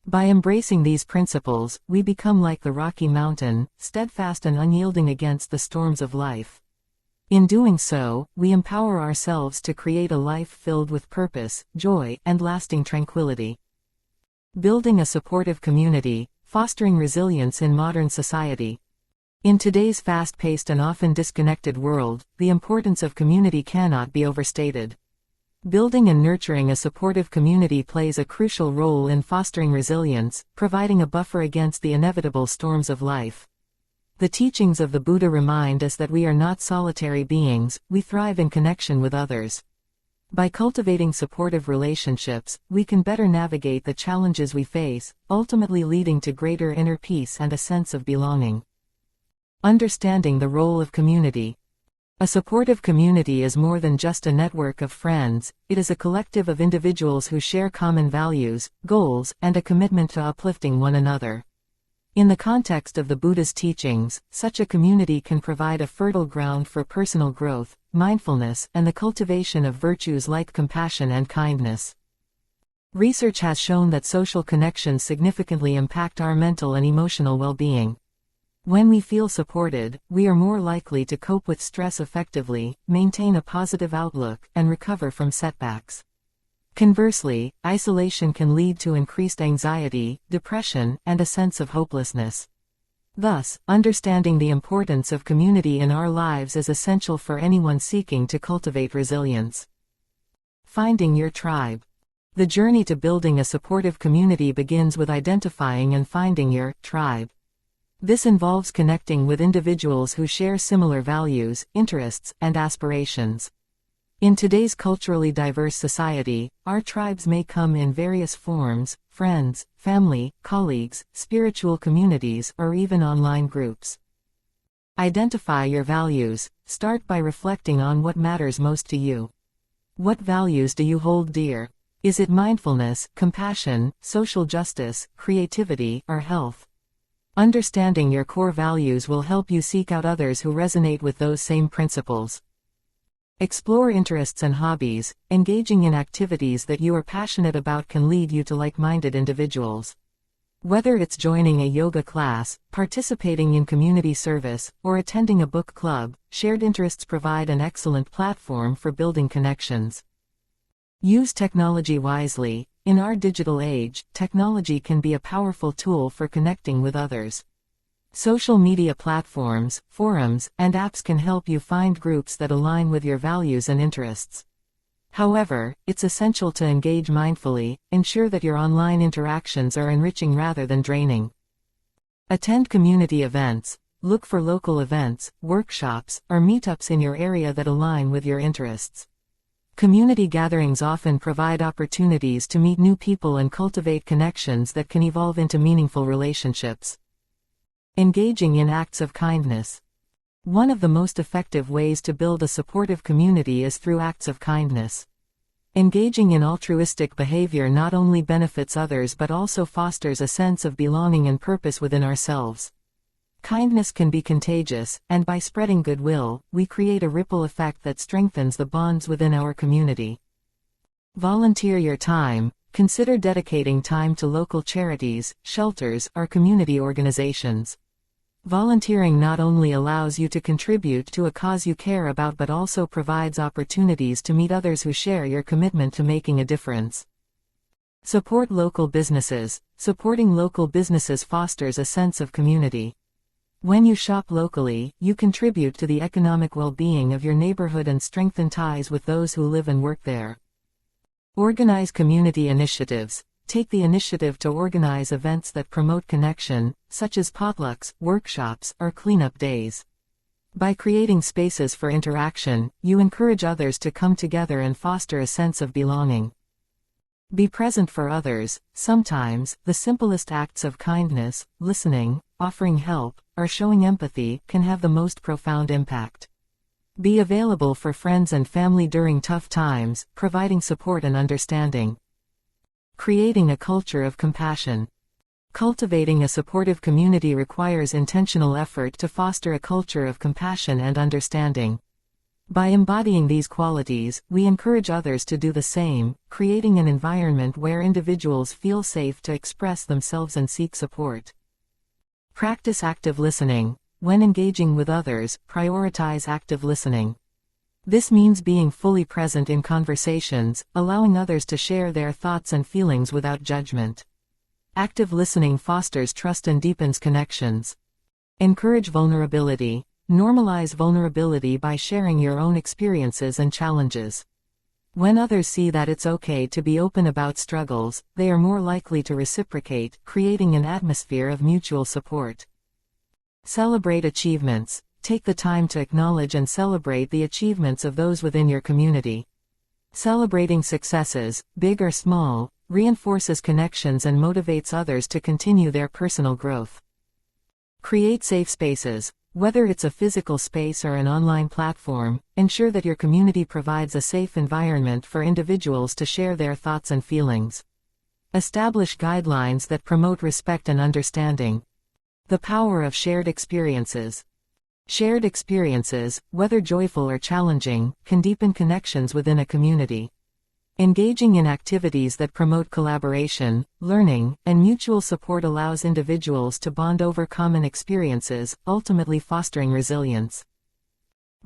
By embracing these principles, we become like the rocky mountain, steadfast and unyielding against the storms of life. In doing so, we empower ourselves to create a life filled with purpose, joy, and lasting tranquility. Building a supportive community. Fostering resilience in modern society. In today's fast-paced and often disconnected world, the importance of community cannot be overstated. Building and nurturing a supportive community plays a crucial role in fostering resilience, providing a buffer against the inevitable storms of life. The teachings of the Buddha remind us that we are not solitary beings, we thrive in connection with others. By cultivating supportive relationships, we can better navigate the challenges we face, ultimately leading to greater inner peace and a sense of belonging. Understanding the role of community. A supportive community is more than just a network of friends, it is a collective of individuals who share common values, goals, and a commitment to uplifting one another. In the context of the Buddha's teachings, such a community can provide a fertile ground for personal growth, mindfulness, and the cultivation of virtues like compassion and kindness. Research has shown that social connections significantly impact our mental and emotional well-being. When we feel supported, we are more likely to cope with stress effectively, maintain a positive outlook, and recover from setbacks. Conversely, isolation can lead to increased anxiety, depression, and a sense of hopelessness. Thus, understanding the importance of community in our lives is essential for anyone seeking to cultivate resilience. Finding your tribe. The journey to building a supportive community begins with identifying and finding your tribe. This involves connecting with individuals who share similar values, interests, and aspirations. In today's culturally diverse society, our tribes may come in various forms: friends, family, colleagues, spiritual communities, or even online groups. Identify your values. Start by reflecting on what matters most to you. What values do you hold dear? Is it mindfulness, compassion, social justice, creativity, or health? Understanding your core values will help you seek out others who resonate with those same principles. Explore interests and hobbies. Engaging in activities that you are passionate about can lead you to like-minded individuals. Whether it's joining a yoga class, participating in community service, or attending a book club, shared interests provide an excellent platform for building connections. Use technology wisely. In our digital age, technology can be a powerful tool for connecting with others. Social media platforms, forums, and apps can help you find groups that align with your values and interests. However, it's essential to engage mindfully. Ensure that your online interactions are enriching rather than draining. Attend community events. Look for local events, workshops, or meetups in your area that align with your interests. Community gatherings often provide opportunities to meet new people and cultivate connections that can evolve into meaningful relationships. Engaging in acts of kindness. One of the most effective ways to build a supportive community is through acts of kindness. Engaging in altruistic behavior not only benefits others but also fosters a sense of belonging and purpose within ourselves. Kindness can be contagious, and by spreading goodwill, we create a ripple effect that strengthens the bonds within our community. Volunteer your time. Consider dedicating time to local charities, shelters, or community organizations. Volunteering not only allows you to contribute to a cause you care about but also provides opportunities to meet others who share your commitment to making a difference. Support local businesses. Supporting local businesses fosters a sense of community. When you shop locally, you contribute to the economic well-being of your neighborhood and strengthen ties with those who live and work there. Organize community initiatives. Take the initiative to organize events that promote connection, such as potlucks, workshops, or cleanup days. By creating spaces for interaction, you encourage others to come together and foster a sense of belonging. Be present for others. Sometimes, the simplest acts of kindness, listening, offering help, or showing empathy, can have the most profound impact. Be available for friends and family during tough times, providing support and understanding. Creating a culture of compassion. Cultivating a supportive community requires intentional effort to foster a culture of compassion and understanding. By embodying these qualities, we encourage others to do the same, creating an environment where individuals feel safe to express themselves and seek support. Practice active listening. When engaging with others, prioritize active listening. This means being fully present in conversations, allowing others to share their thoughts and feelings without judgment. Active listening fosters trust and deepens connections. Encourage vulnerability. Normalize vulnerability by sharing your own experiences and challenges. When others see that it's okay to be open about struggles, they are more likely to reciprocate, creating an atmosphere of mutual support. Celebrate achievements. Take the time to acknowledge and celebrate the achievements of those within your community. Celebrating successes, big or small, reinforces connections and motivates others to continue their personal growth. Create safe spaces. Whether it's a physical space or an online platform, ensure that your community provides a safe environment for individuals to share their thoughts and feelings. Establish guidelines that promote respect and understanding. The power of shared experiences. Shared experiences, whether joyful or challenging, can deepen connections within a community. Engaging in activities that promote collaboration, learning, and mutual support allows individuals to bond over common experiences, ultimately fostering resilience.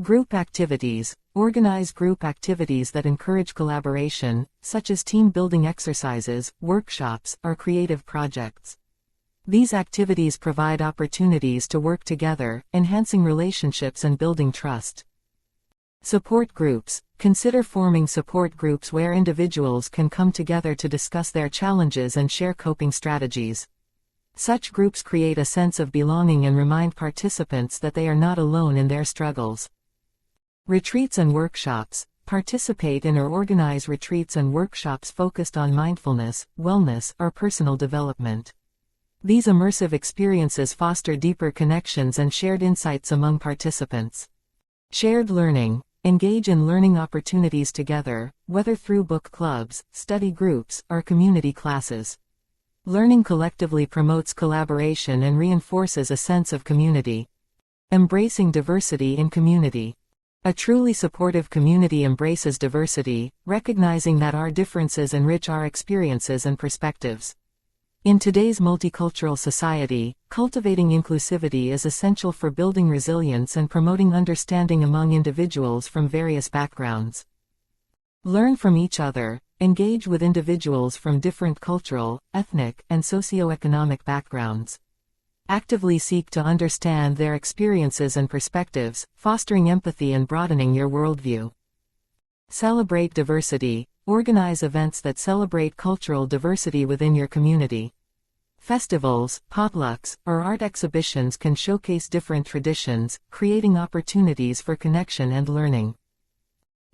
Group activities. Organize group activities that encourage collaboration, such as team-building exercises, workshops, or creative projects. These activities provide opportunities to work together, enhancing relationships and building trust. Support groups. Consider forming support groups where individuals can come together to discuss their challenges and share coping strategies. Such groups create a sense of belonging and remind participants that they are not alone in their struggles. Retreats and workshops. Participate in or organize retreats and workshops focused on mindfulness, wellness, or personal development. These immersive experiences foster deeper connections and shared insights among participants. Shared learning. Engage in learning opportunities together, whether through book clubs, study groups, or community classes. Learning collectively promotes collaboration and reinforces a sense of community. Embracing diversity in community. A truly supportive community embraces diversity, recognizing that our differences enrich our experiences and perspectives. In today's multicultural society, cultivating inclusivity is essential for building resilience and promoting understanding among individuals from various backgrounds. Learn from each other. Engage with individuals from different cultural, ethnic, and socioeconomic backgrounds. Actively seek to understand their experiences and perspectives, fostering empathy and broadening your worldview. Celebrate diversity. Organize events that celebrate cultural diversity within your community. Festivals, potlucks, or art exhibitions can showcase different traditions, creating opportunities for connection and learning.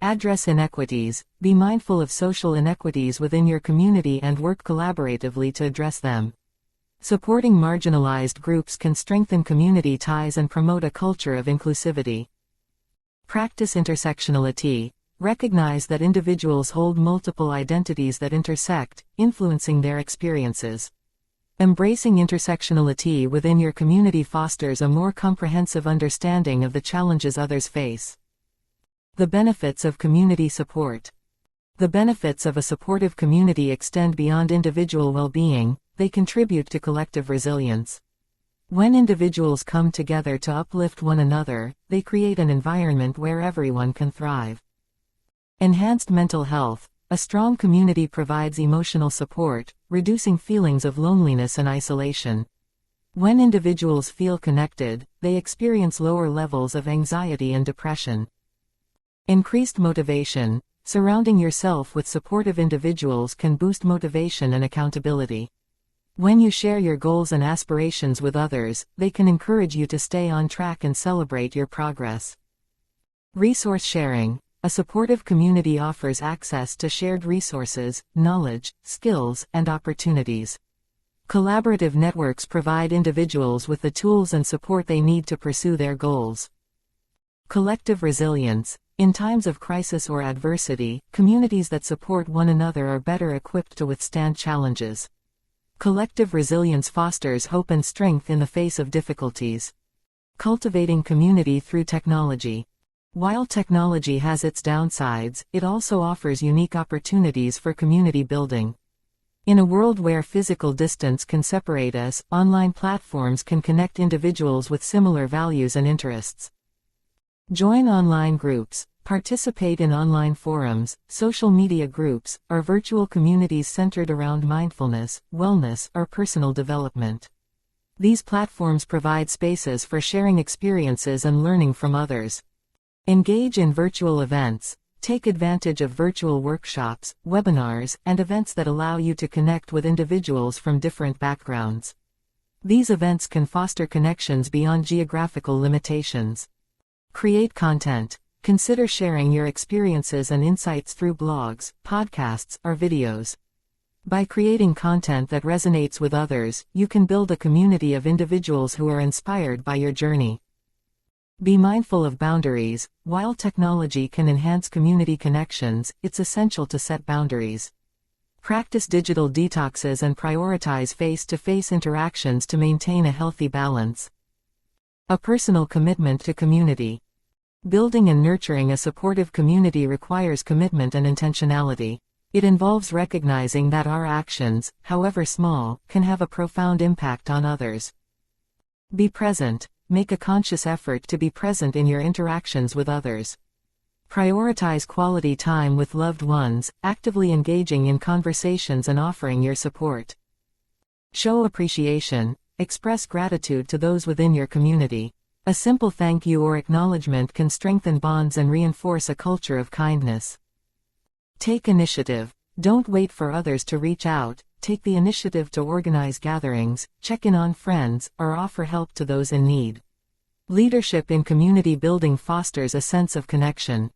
Address inequities. Be mindful of social inequities within your community and work collaboratively to address them. Supporting marginalized groups can strengthen community ties and promote a culture of inclusivity. Practice intersectionality. Recognize that individuals hold multiple identities that intersect, influencing their experiences. Embracing intersectionality within your community fosters a more comprehensive understanding of the challenges others face. The benefits of community support. The benefits of a supportive community extend beyond individual well-being. They contribute to collective resilience. When individuals come together to uplift one another, they create an environment where everyone can thrive. Enhanced mental health. A strong community provides emotional support, reducing feelings of loneliness and isolation. When individuals feel connected, they experience lower levels of anxiety and depression. Increased motivation. Surrounding yourself with supportive individuals can boost motivation and accountability. When you share your goals and aspirations with others, they can encourage you to stay on track and celebrate your progress. Resource sharing. A supportive community offers access to shared resources, knowledge, skills, and opportunities. Collaborative networks provide individuals with the tools and support they need to pursue their goals. Collective resilience. In times of crisis or adversity, communities that support one another are better equipped to withstand challenges. Collective resilience fosters hope and strength in the face of difficulties. Cultivating community through technology. While technology has its downsides, it also offers unique opportunities for community building. In a world where physical distance can separate us, online platforms can connect individuals with similar values and interests. Join online groups. Participate in online forums, social media groups, or virtual communities centered around mindfulness, wellness, or personal development. These platforms provide spaces for sharing experiences and learning from others. Engage in virtual events. Take advantage of virtual workshops, webinars, and events that allow you to connect with individuals from different backgrounds. These events can foster connections beyond geographical limitations. Create content. Consider sharing your experiences and insights through blogs, podcasts, or videos. By creating content that resonates with others, you can build a community of individuals who are inspired by your journey. Be mindful of boundaries. While technology can enhance community connections, it's essential to set boundaries. Practice digital detoxes and prioritize face-to-face interactions to maintain a healthy balance. A personal commitment to community. Building and nurturing a supportive community requires commitment and intentionality. It involves recognizing that our actions, however small, can have a profound impact on others. Be present. Make a conscious effort to be present in your interactions with others. Prioritize quality time with loved ones, actively engaging in conversations and offering your support. Show appreciation. Express gratitude to those within your community. A simple thank you or acknowledgement can strengthen bonds and reinforce a culture of kindness. Take initiative. Don't wait for others to reach out. Take the initiative to organize gatherings, check in on friends, or offer help to those in need. Leadership in community building fosters a sense of connection.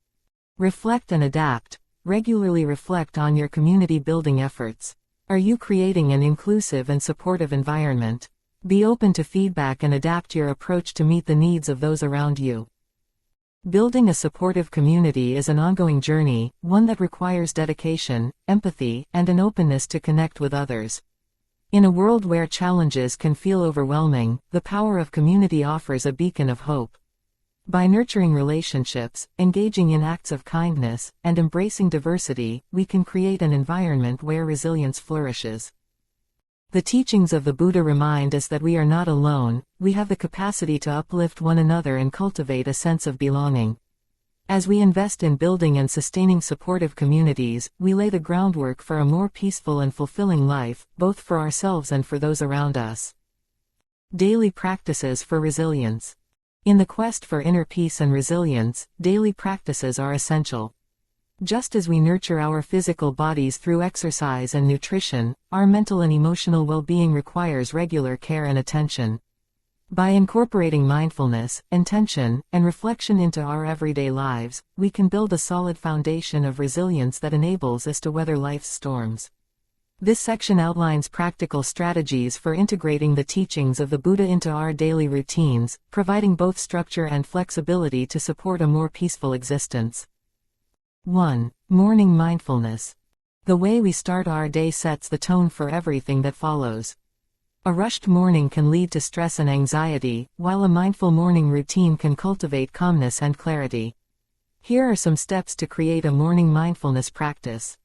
Reflect and adapt. Regularly reflect on your community building efforts. Are you creating an inclusive and supportive environment? Be open to feedback and adapt your approach to meet the needs of those around you. Building a supportive community is an ongoing journey, one that requires dedication, empathy, and an openness to connect with others. In a world where challenges can feel overwhelming, the power of community offers a beacon of hope. By nurturing relationships, engaging in acts of kindness, and embracing diversity, we can create an environment where resilience flourishes. The teachings of the Buddha remind us that we are not alone. We have the capacity to uplift one another and cultivate a sense of belonging. As we invest in building and sustaining supportive communities, we lay the groundwork for a more peaceful and fulfilling life, both for ourselves and for those around us. Daily practices for resilience. In the quest for inner peace and resilience, daily practices are essential. Just as we nurture our physical bodies through exercise and nutrition, our mental and emotional well-being requires regular care and attention. By incorporating mindfulness, intention, and reflection into our everyday lives, we can build a solid foundation of resilience that enables us to weather life's storms. This section outlines practical strategies for integrating the teachings of the Buddha into our daily routines, providing both structure and flexibility to support a more peaceful existence. 1. Morning mindfulness. The way we start our day sets the tone for everything that follows. A rushed morning can lead to stress and anxiety, while a mindful morning routine can cultivate calmness and clarity. Here are some steps to create a morning mindfulness practice.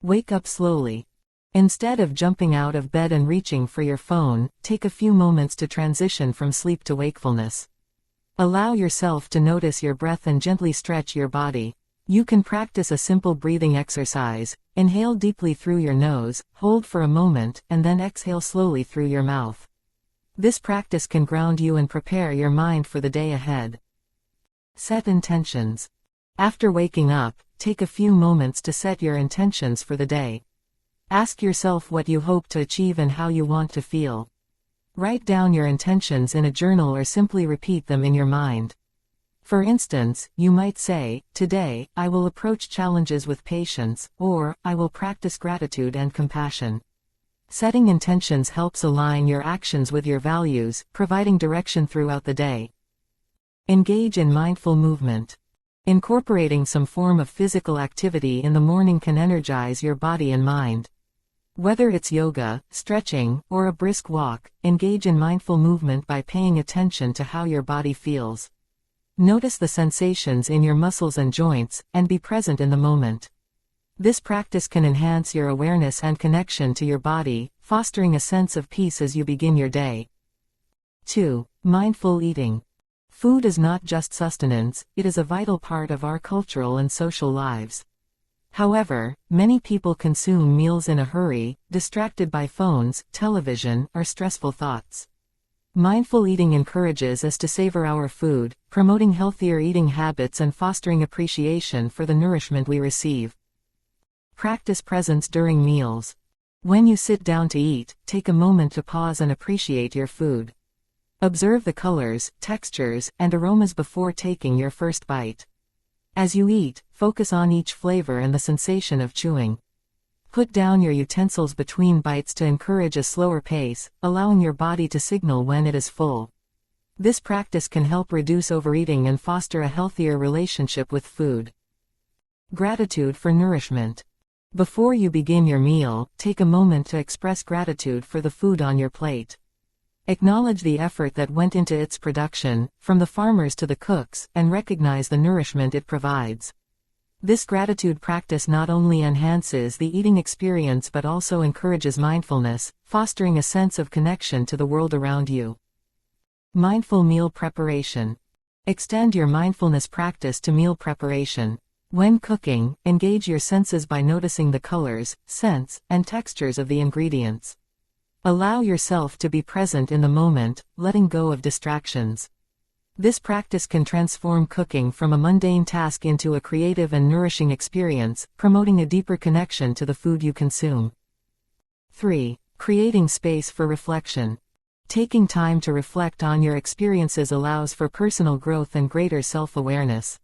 Wake up slowly. Instead of jumping out of bed and reaching for your phone, take a few moments to transition from sleep to wakefulness. Allow yourself to notice your breath and gently stretch your body. You can practice a simple breathing exercise. Inhale deeply through your nose, hold for a moment, and then exhale slowly through your mouth. This practice can ground you and prepare your mind for the day ahead. Set intentions. After waking up, take a few moments to set your intentions for the day. Ask yourself what you hope to achieve and how you want to feel. Write down your intentions in a journal or simply repeat them in your mind. For instance, you might say, "Today, I will approach challenges with patience," or, "I will practice gratitude and compassion." Setting intentions helps align your actions with your values, providing direction throughout the day. Engage in mindful movement. Incorporating some form of physical activity in the morning can energize your body and mind. Whether it's yoga, stretching, or a brisk walk, engage in mindful movement by paying attention to how your body feels. Notice the sensations in your muscles and joints, and be present in the moment. This practice can enhance your awareness and connection to your body, fostering a sense of peace as you begin your day. 2. Mindful eating. Food is not just sustenance, it is a vital part of our cultural and social lives. However, many people consume meals in a hurry, distracted by phones, television, or stressful thoughts. Mindful eating encourages us to savor our food, promoting healthier eating habits and fostering appreciation for the nourishment we receive. Practice presence during meals. When you sit down to eat, take a moment to pause and appreciate your food. Observe the colors, textures, and aromas before taking your first bite. As you eat, focus on each flavor and the sensation of chewing. Put down your utensils between bites to encourage a slower pace, allowing your body to signal when it is full. This practice can help reduce overeating and foster a healthier relationship with food. Gratitude for nourishment. Before you begin your meal, take a moment to express gratitude for the food on your plate. Acknowledge the effort that went into its production, from the farmers to the cooks, and recognize the nourishment it provides. This gratitude practice not only enhances the eating experience but also encourages mindfulness, fostering a sense of connection to the world around you. Mindful meal preparation. Extend your mindfulness practice to meal preparation. When cooking, engage your senses by noticing the colors, scents, and textures of the ingredients. Allow yourself to be present in the moment, letting go of distractions. This practice can transform cooking from a mundane task into a creative and nourishing experience, promoting a deeper connection to the food you consume. 3. Creating space for reflection. Taking time to reflect on your experiences allows for personal growth and greater self-awareness.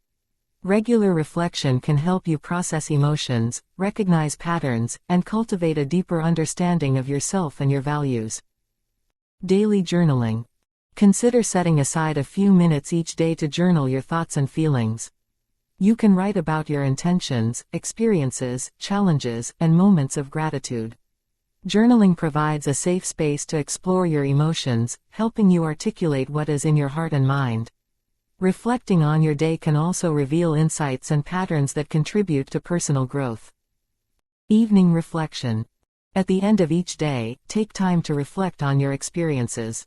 Regular reflection can help you process emotions, recognize patterns, and cultivate a deeper understanding of yourself and your values. Daily journaling. Consider setting aside a few minutes each day to journal your thoughts and feelings. You can write about your intentions, experiences, challenges, and moments of gratitude. Journaling provides a safe space to explore your emotions, helping you articulate what is in your heart and mind. Reflecting on your day can also reveal insights and patterns that contribute to personal growth. Evening reflection. At the end of each day, take time to reflect on your experiences.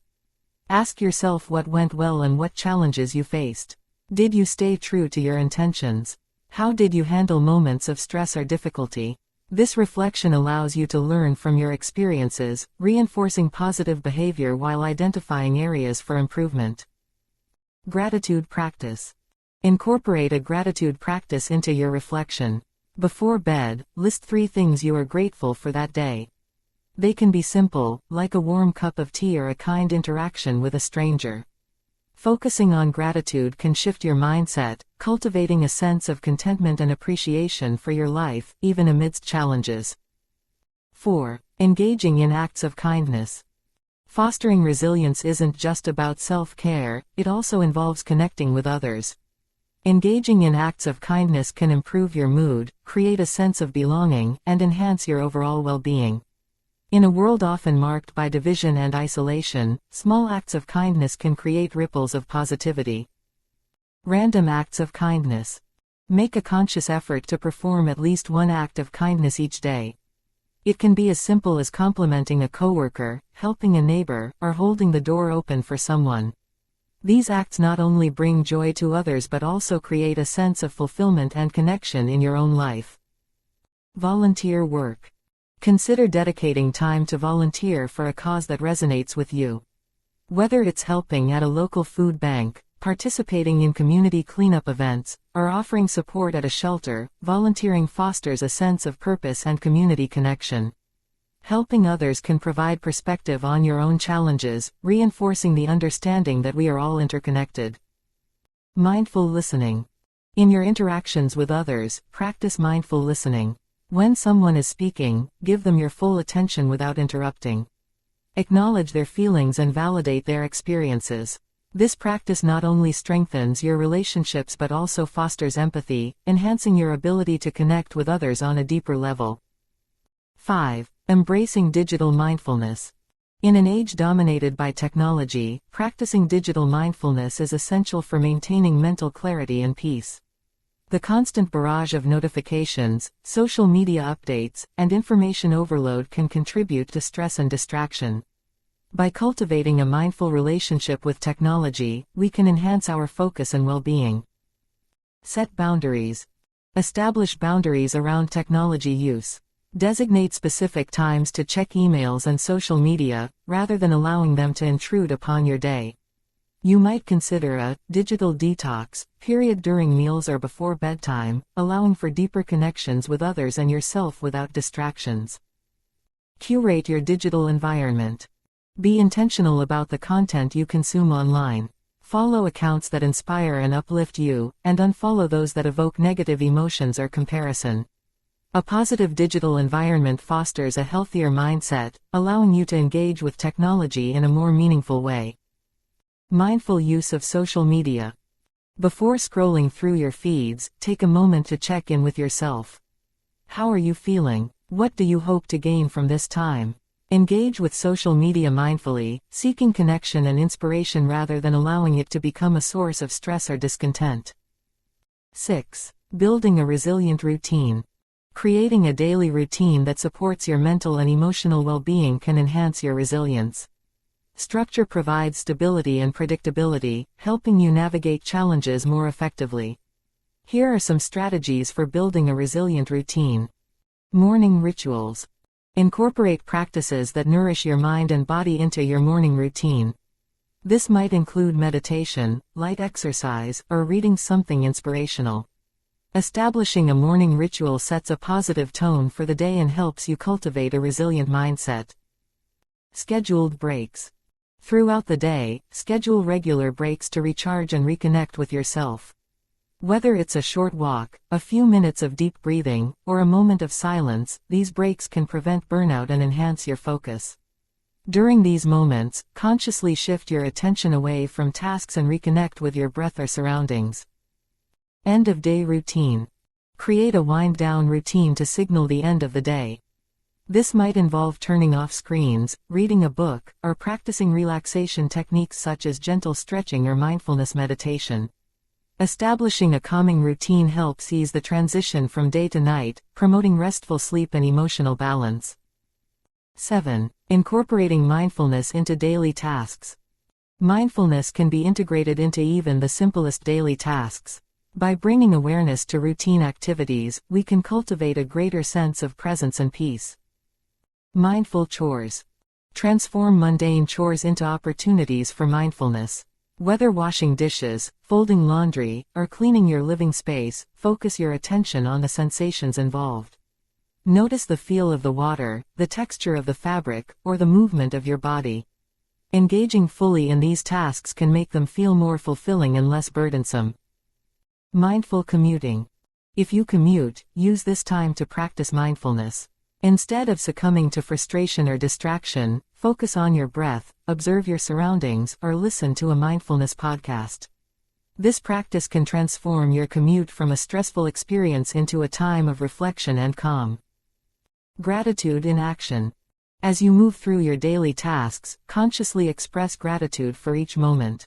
Ask yourself what went well and what challenges you faced. Did you stay true to your intentions? How did you handle moments of stress or difficulty? This reflection allows you to learn from your experiences, reinforcing positive behavior while identifying areas for improvement. Gratitude practice. Incorporate a gratitude practice into your reflection. Before bed, list 3 things you are grateful for that day. They can be simple, like a warm cup of tea or a kind interaction with a stranger. Focusing on gratitude can shift your mindset, cultivating a sense of contentment and appreciation for your life, even amidst challenges. 4. Engaging in acts of kindness. Fostering resilience isn't just about self-care, it also involves connecting with others. Engaging in acts of kindness can improve your mood, create a sense of belonging, and enhance your overall well-being. In a world often marked by division and isolation, small acts of kindness can create ripples of positivity. Random acts of kindness. Make a conscious effort to perform at least one act of kindness each day. It can be as simple as complimenting a coworker, helping a neighbor, or holding the door open for someone. These acts not only bring joy to others but also create a sense of fulfillment and connection in your own life. Volunteer work. Consider dedicating time to volunteer for a cause that resonates with you. Whether it's helping at a local food bank, participating in community cleanup events, or offering support at a shelter, volunteering fosters a sense of purpose and community connection. Helping others can provide perspective on your own challenges, reinforcing the understanding that we are all interconnected. Mindful listening. In your interactions with others, practice mindful listening. When someone is speaking, give them your full attention without interrupting. Acknowledge their feelings and validate their experiences. This practice not only strengthens your relationships but also fosters empathy, enhancing your ability to connect with others on a deeper level. 5. Embracing digital mindfulness. In an age dominated by technology, practicing digital mindfulness is essential for maintaining mental clarity and peace. The constant barrage of notifications, social media updates, and information overload can contribute to stress and distraction. By cultivating a mindful relationship with technology, we can enhance our focus and well-being. Set boundaries. Establish boundaries around technology use. Designate specific times to check emails and social media, rather than allowing them to intrude upon your day. You might consider a digital detox period during meals or before bedtime, allowing for deeper connections with others and yourself without distractions. Curate your digital environment. Be intentional about the content you consume online. Follow accounts that inspire and uplift you, and unfollow those that evoke negative emotions or comparison. A positive digital environment fosters a healthier mindset, allowing you to engage with technology in a more meaningful way. Mindful use of social media. Before scrolling through your feeds, take a moment to check in with yourself. How are you feeling? What do you hope to gain from this time? Engage with social media mindfully, seeking connection and inspiration rather than allowing it to become a source of stress or discontent. 6. Building a resilient routine. Creating a daily routine that supports your mental and emotional well-being can enhance your resilience. Structure provides stability and predictability, helping you navigate challenges more effectively. Here are some strategies for building a resilient routine. Morning rituals. Incorporate practices that nourish your mind and body into your morning routine. This might include meditation, light exercise, or reading something inspirational. Establishing a morning ritual sets a positive tone for the day and helps you cultivate a resilient mindset. Scheduled breaks. Throughout the day, schedule regular breaks to recharge and reconnect with yourself. Whether it's a short walk, a few minutes of deep breathing, or a moment of silence, these breaks can prevent burnout and enhance your focus. During these moments, consciously shift your attention away from tasks and reconnect with your breath or surroundings. End-of-day routine. Create a wind-down routine to signal the end of the day. This might involve turning off screens, reading a book, or practicing relaxation techniques such as gentle stretching or mindfulness meditation. Establishing a calming routine helps ease the transition from day to night, promoting restful sleep and emotional balance. 7. Incorporating mindfulness into daily tasks. Mindfulness can be integrated into even the simplest daily tasks. By bringing awareness to routine activities, we can cultivate a greater sense of presence and peace. Mindful chores. Transform mundane chores into opportunities for mindfulness. Whether washing dishes, folding laundry, or cleaning your living space, focus your attention on the sensations involved. Notice the feel of the water, the texture of the fabric, or the movement of your body. Engaging fully in these tasks can make them feel more fulfilling and less burdensome. Mindful commuting. If you commute, use this time to practice mindfulness. Instead of succumbing to frustration or distraction, focus on your breath, observe your surroundings, or listen to a mindfulness podcast. This practice can transform your commute from a stressful experience into a time of reflection and calm. Gratitude in action. As you move through your daily tasks, consciously express gratitude for each moment.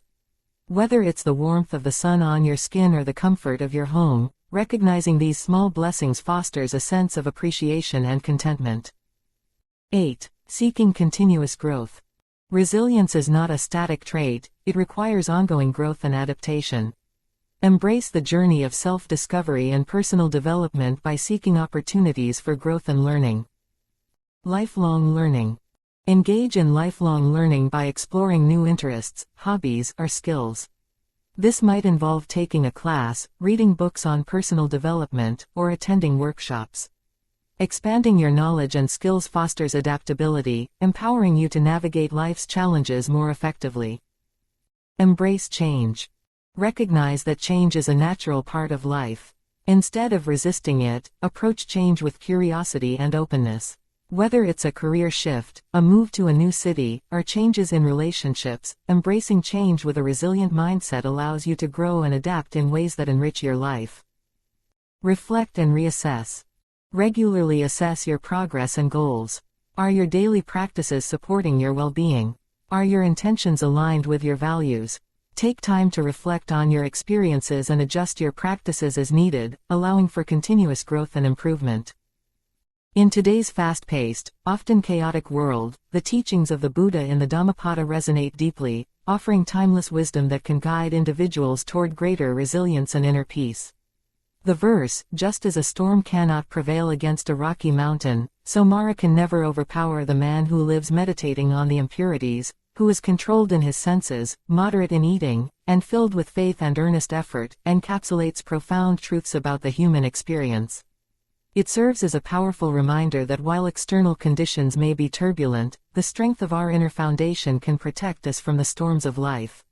Whether it's the warmth of the sun on your skin or the comfort of your home, recognizing these small blessings fosters a sense of appreciation and contentment. 8. Seeking continuous growth. Resilience is not a static trait, it requires ongoing growth and adaptation. Embrace the journey of self-discovery and personal development by seeking opportunities for growth and learning. Lifelong learning. Engage in lifelong learning by exploring new interests, hobbies, or skills. This might involve taking a class, reading books on personal development, or attending workshops. Expanding your knowledge and skills fosters adaptability, empowering you to navigate life's challenges more effectively. Embrace change. Recognize that change is a natural part of life. Instead of resisting it, approach change with curiosity and openness. Whether it's a career shift, a move to a new city, or changes in relationships, embracing change with a resilient mindset allows you to grow and adapt in ways that enrich your life. Reflect and reassess. Regularly assess your progress and goals. Are your daily practices supporting your well-being? Are your intentions aligned with your values? Take time to reflect on your experiences and adjust your practices as needed, allowing for continuous growth and improvement. In today's fast-paced, often chaotic world, the teachings of the Buddha in the Dhammapada resonate deeply, offering timeless wisdom that can guide individuals toward greater resilience and inner peace. The verse, "Just as a storm cannot prevail against a rocky mountain, so Mara can never overpower the man who lives meditating on the impurities, who is controlled in his senses, moderate in eating, and filled with faith and earnest effort," encapsulates profound truths about the human experience. It serves as a powerful reminder that while external conditions may be turbulent, the strength of our inner foundation can protect us from the storms of life.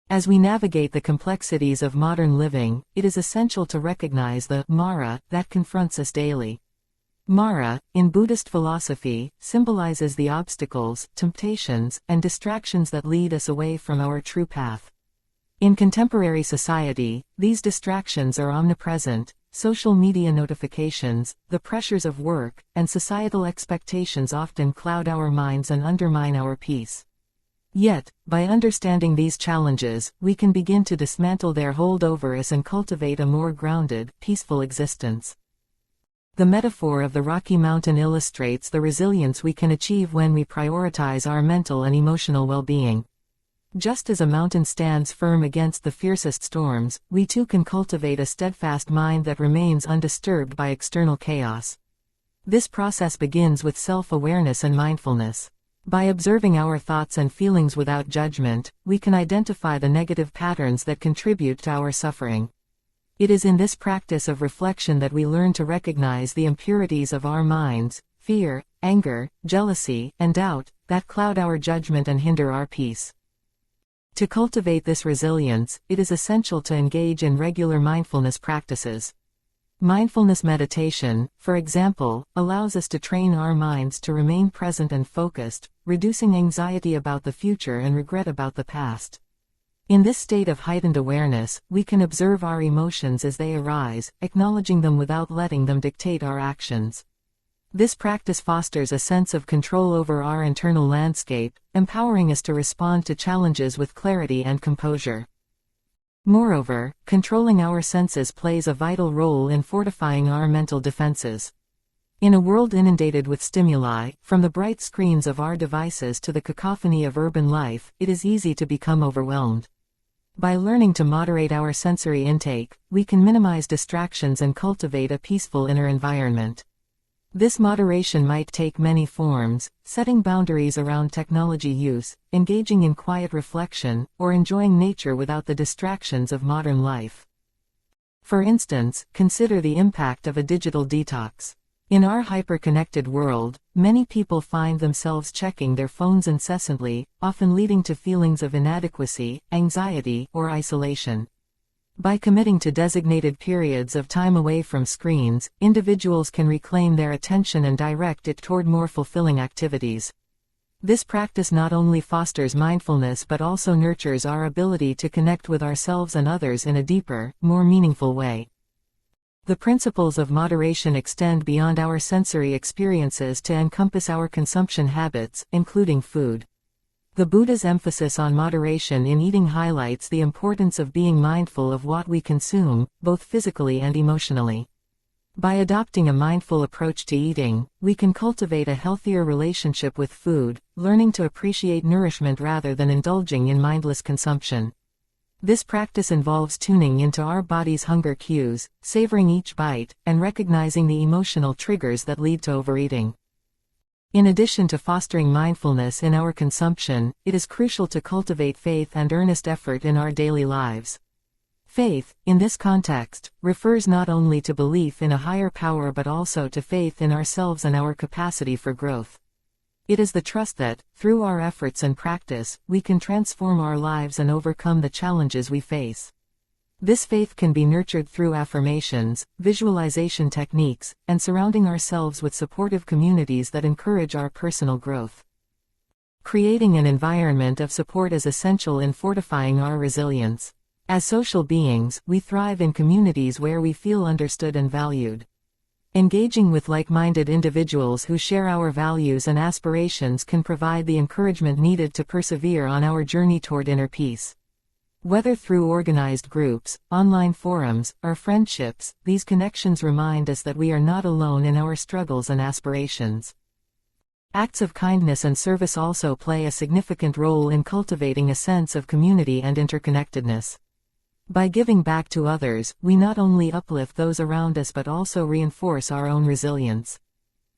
As we navigate the complexities of modern living, it is essential to recognize the Mara that confronts us daily. Mara, in Buddhist philosophy, symbolizes the obstacles, temptations, and distractions that lead us away from our true path. In contemporary society, these distractions are omnipresent. Social media notifications, the pressures of work, and societal expectations often cloud our minds and undermine our peace. Yet, by understanding these challenges, we can begin to dismantle their hold over us and cultivate a more grounded, peaceful existence. The metaphor of the Rocky Mountain illustrates the resilience we can achieve when we prioritize our mental and emotional well-being. Just as a mountain stands firm against the fiercest storms, we too can cultivate a steadfast mind that remains undisturbed by external chaos. This process begins with self-awareness and mindfulness. By observing our thoughts and feelings without judgment, we can identify the negative patterns that contribute to our suffering. It is in this practice of reflection that we learn to recognize the impurities of our minds, fear, anger, jealousy, and doubt, that cloud our judgment and hinder our peace. To cultivate this resilience, it is essential to engage in regular mindfulness practices. Mindfulness meditation, for example, allows us to train our minds to remain present and focused, reducing anxiety about the future and regret about the past. In this state of heightened awareness, we can observe our emotions as they arise, acknowledging them without letting them dictate our actions. This practice fosters a sense of control over our internal landscape, empowering us to respond to challenges with clarity and composure. Moreover, controlling our senses plays a vital role in fortifying our mental defenses. In a world inundated with stimuli, from the bright screens of our devices to the cacophony of urban life, it is easy to become overwhelmed. By learning to moderate our sensory intake, we can minimize distractions and cultivate a peaceful inner environment. This moderation might take many forms: setting boundaries around technology use, engaging in quiet reflection, or enjoying nature without the distractions of modern life. For instance, consider the impact of a digital detox. In our hyper-connected world, many people find themselves checking their phones incessantly, often leading to feelings of inadequacy, anxiety, or isolation. By committing to designated periods of time away from screens, individuals can reclaim their attention and direct it toward more fulfilling activities. This practice not only fosters mindfulness but also nurtures our ability to connect with ourselves and others in a deeper, more meaningful way. The principles of moderation extend beyond our sensory experiences to encompass our consumption habits, including food. The Buddha's emphasis on moderation in eating highlights the importance of being mindful of what we consume, both physically and emotionally. By adopting a mindful approach to eating, we can cultivate a healthier relationship with food, learning to appreciate nourishment rather than indulging in mindless consumption. This practice involves tuning into our body's hunger cues, savoring each bite, and recognizing the emotional triggers that lead to overeating. In addition to fostering mindfulness in our consumption, it is crucial to cultivate faith and earnest effort in our daily lives. Faith, in this context, refers not only to belief in a higher power but also to faith in ourselves and our capacity for growth. It is the trust that, through our efforts and practice, we can transform our lives and overcome the challenges we face. This faith can be nurtured through affirmations, visualization techniques, and surrounding ourselves with supportive communities that encourage our personal growth. Creating an environment of support is essential in fortifying our resilience. As social beings, we thrive in communities where we feel understood and valued. Engaging with like-minded individuals who share our values and aspirations can provide the encouragement needed to persevere on our journey toward inner peace. Whether through organized groups, online forums, or friendships, these connections remind us that we are not alone in our struggles and aspirations. Acts of kindness and service also play a significant role in cultivating a sense of community and interconnectedness. By giving back to others, we not only uplift those around us but also reinforce our own resilience.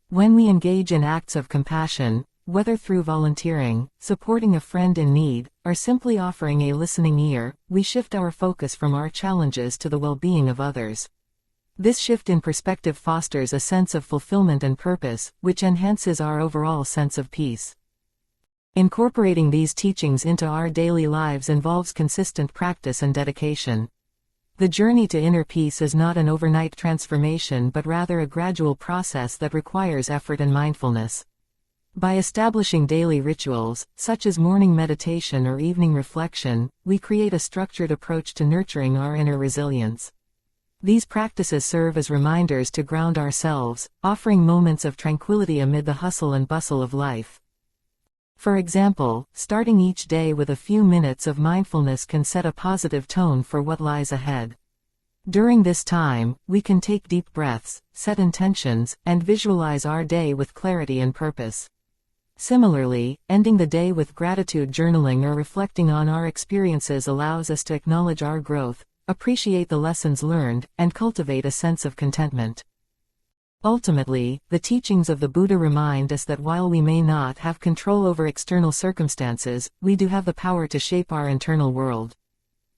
When we engage in acts of compassion, whether through volunteering, supporting a friend in need, or simply offering a listening ear, we shift our focus from our challenges to the well-being of others. This shift in perspective fosters a sense of fulfillment and purpose, which enhances our overall sense of peace. Incorporating these teachings into our daily lives involves consistent practice and dedication. The journey to inner peace is not an overnight transformation but rather a gradual process that requires effort and mindfulness. By establishing daily rituals, such as morning meditation or evening reflection, we create a structured approach to nurturing our inner resilience. These practices serve as reminders to ground ourselves, offering moments of tranquility amid the hustle and bustle of life. For example, starting each day with a few minutes of mindfulness can set a positive tone for what lies ahead. During this time, we can take deep breaths, set intentions, and visualize our day with clarity and purpose. Similarly, ending the day with gratitude journaling or reflecting on our experiences allows us to acknowledge our growth, appreciate the lessons learned, and cultivate a sense of contentment. Ultimately, the teachings of the Buddha remind us that while we may not have control over external circumstances, we do have the power to shape our internal world.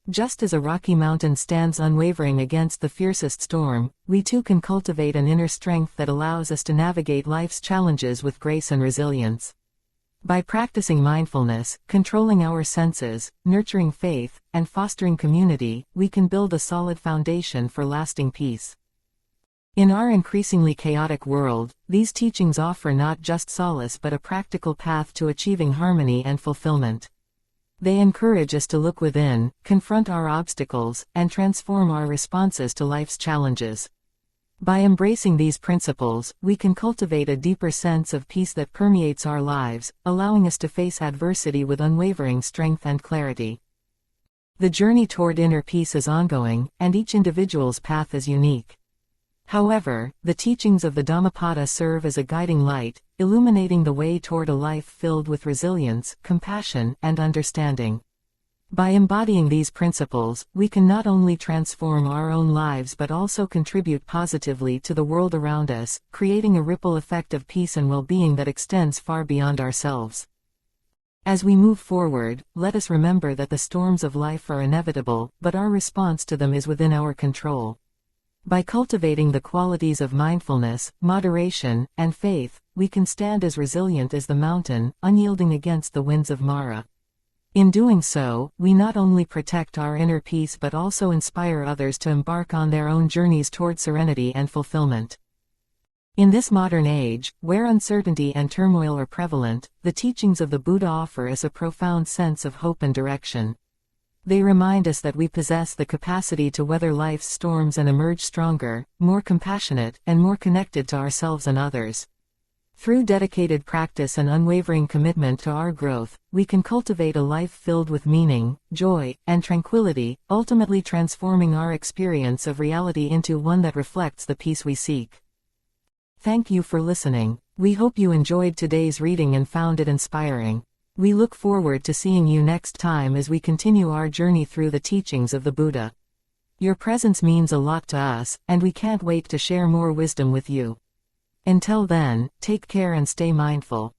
Just as a rocky mountain stands unwavering against the fiercest storm, we too can cultivate an inner strength that allows us to navigate life's challenges with grace and resilience. By practicing mindfulness, controlling our senses, nurturing faith, and fostering community, we can build a solid foundation for lasting peace. In our increasingly chaotic world, these teachings offer not just solace but a practical path to achieving harmony and fulfillment. They encourage us to look within, confront our obstacles, and transform our responses to life's challenges. By embracing these principles, we can cultivate a deeper sense of peace that permeates our lives, allowing us to face adversity with unwavering strength and clarity. The journey toward inner peace is ongoing, and each individual's path is unique. However, the teachings of the Dhammapada serve as a guiding light, illuminating the way toward a life filled with resilience, compassion, and understanding. By embodying these principles, we can not only transform our own lives but also contribute positively to the world around us, creating a ripple effect of peace and well-being that extends far beyond ourselves. As we move forward, let us remember that the storms of life are inevitable, but our response to them is within our control. By cultivating the qualities of mindfulness, moderation, and faith, we can stand as resilient as the mountain, unyielding against the winds of Mara. In doing so, we not only protect our inner peace but also inspire others to embark on their own journeys toward serenity and fulfillment. In this modern age, where uncertainty and turmoil are prevalent, the teachings of the Buddha offer us a profound sense of hope and direction. They remind us that we possess the capacity to weather life's storms and emerge stronger, more compassionate, and more connected to ourselves and others. Through dedicated practice and unwavering commitment to our growth, we can cultivate a life filled with meaning, joy, and tranquility, ultimately transforming our experience of reality into one that reflects the peace we seek. Thank you for listening. We hope you enjoyed today's reading and found it inspiring. We look forward to seeing you next time as we continue our journey through the teachings of the Buddha. Your presence means a lot to us, and we can't wait to share more wisdom with you. Until then, take care and stay mindful.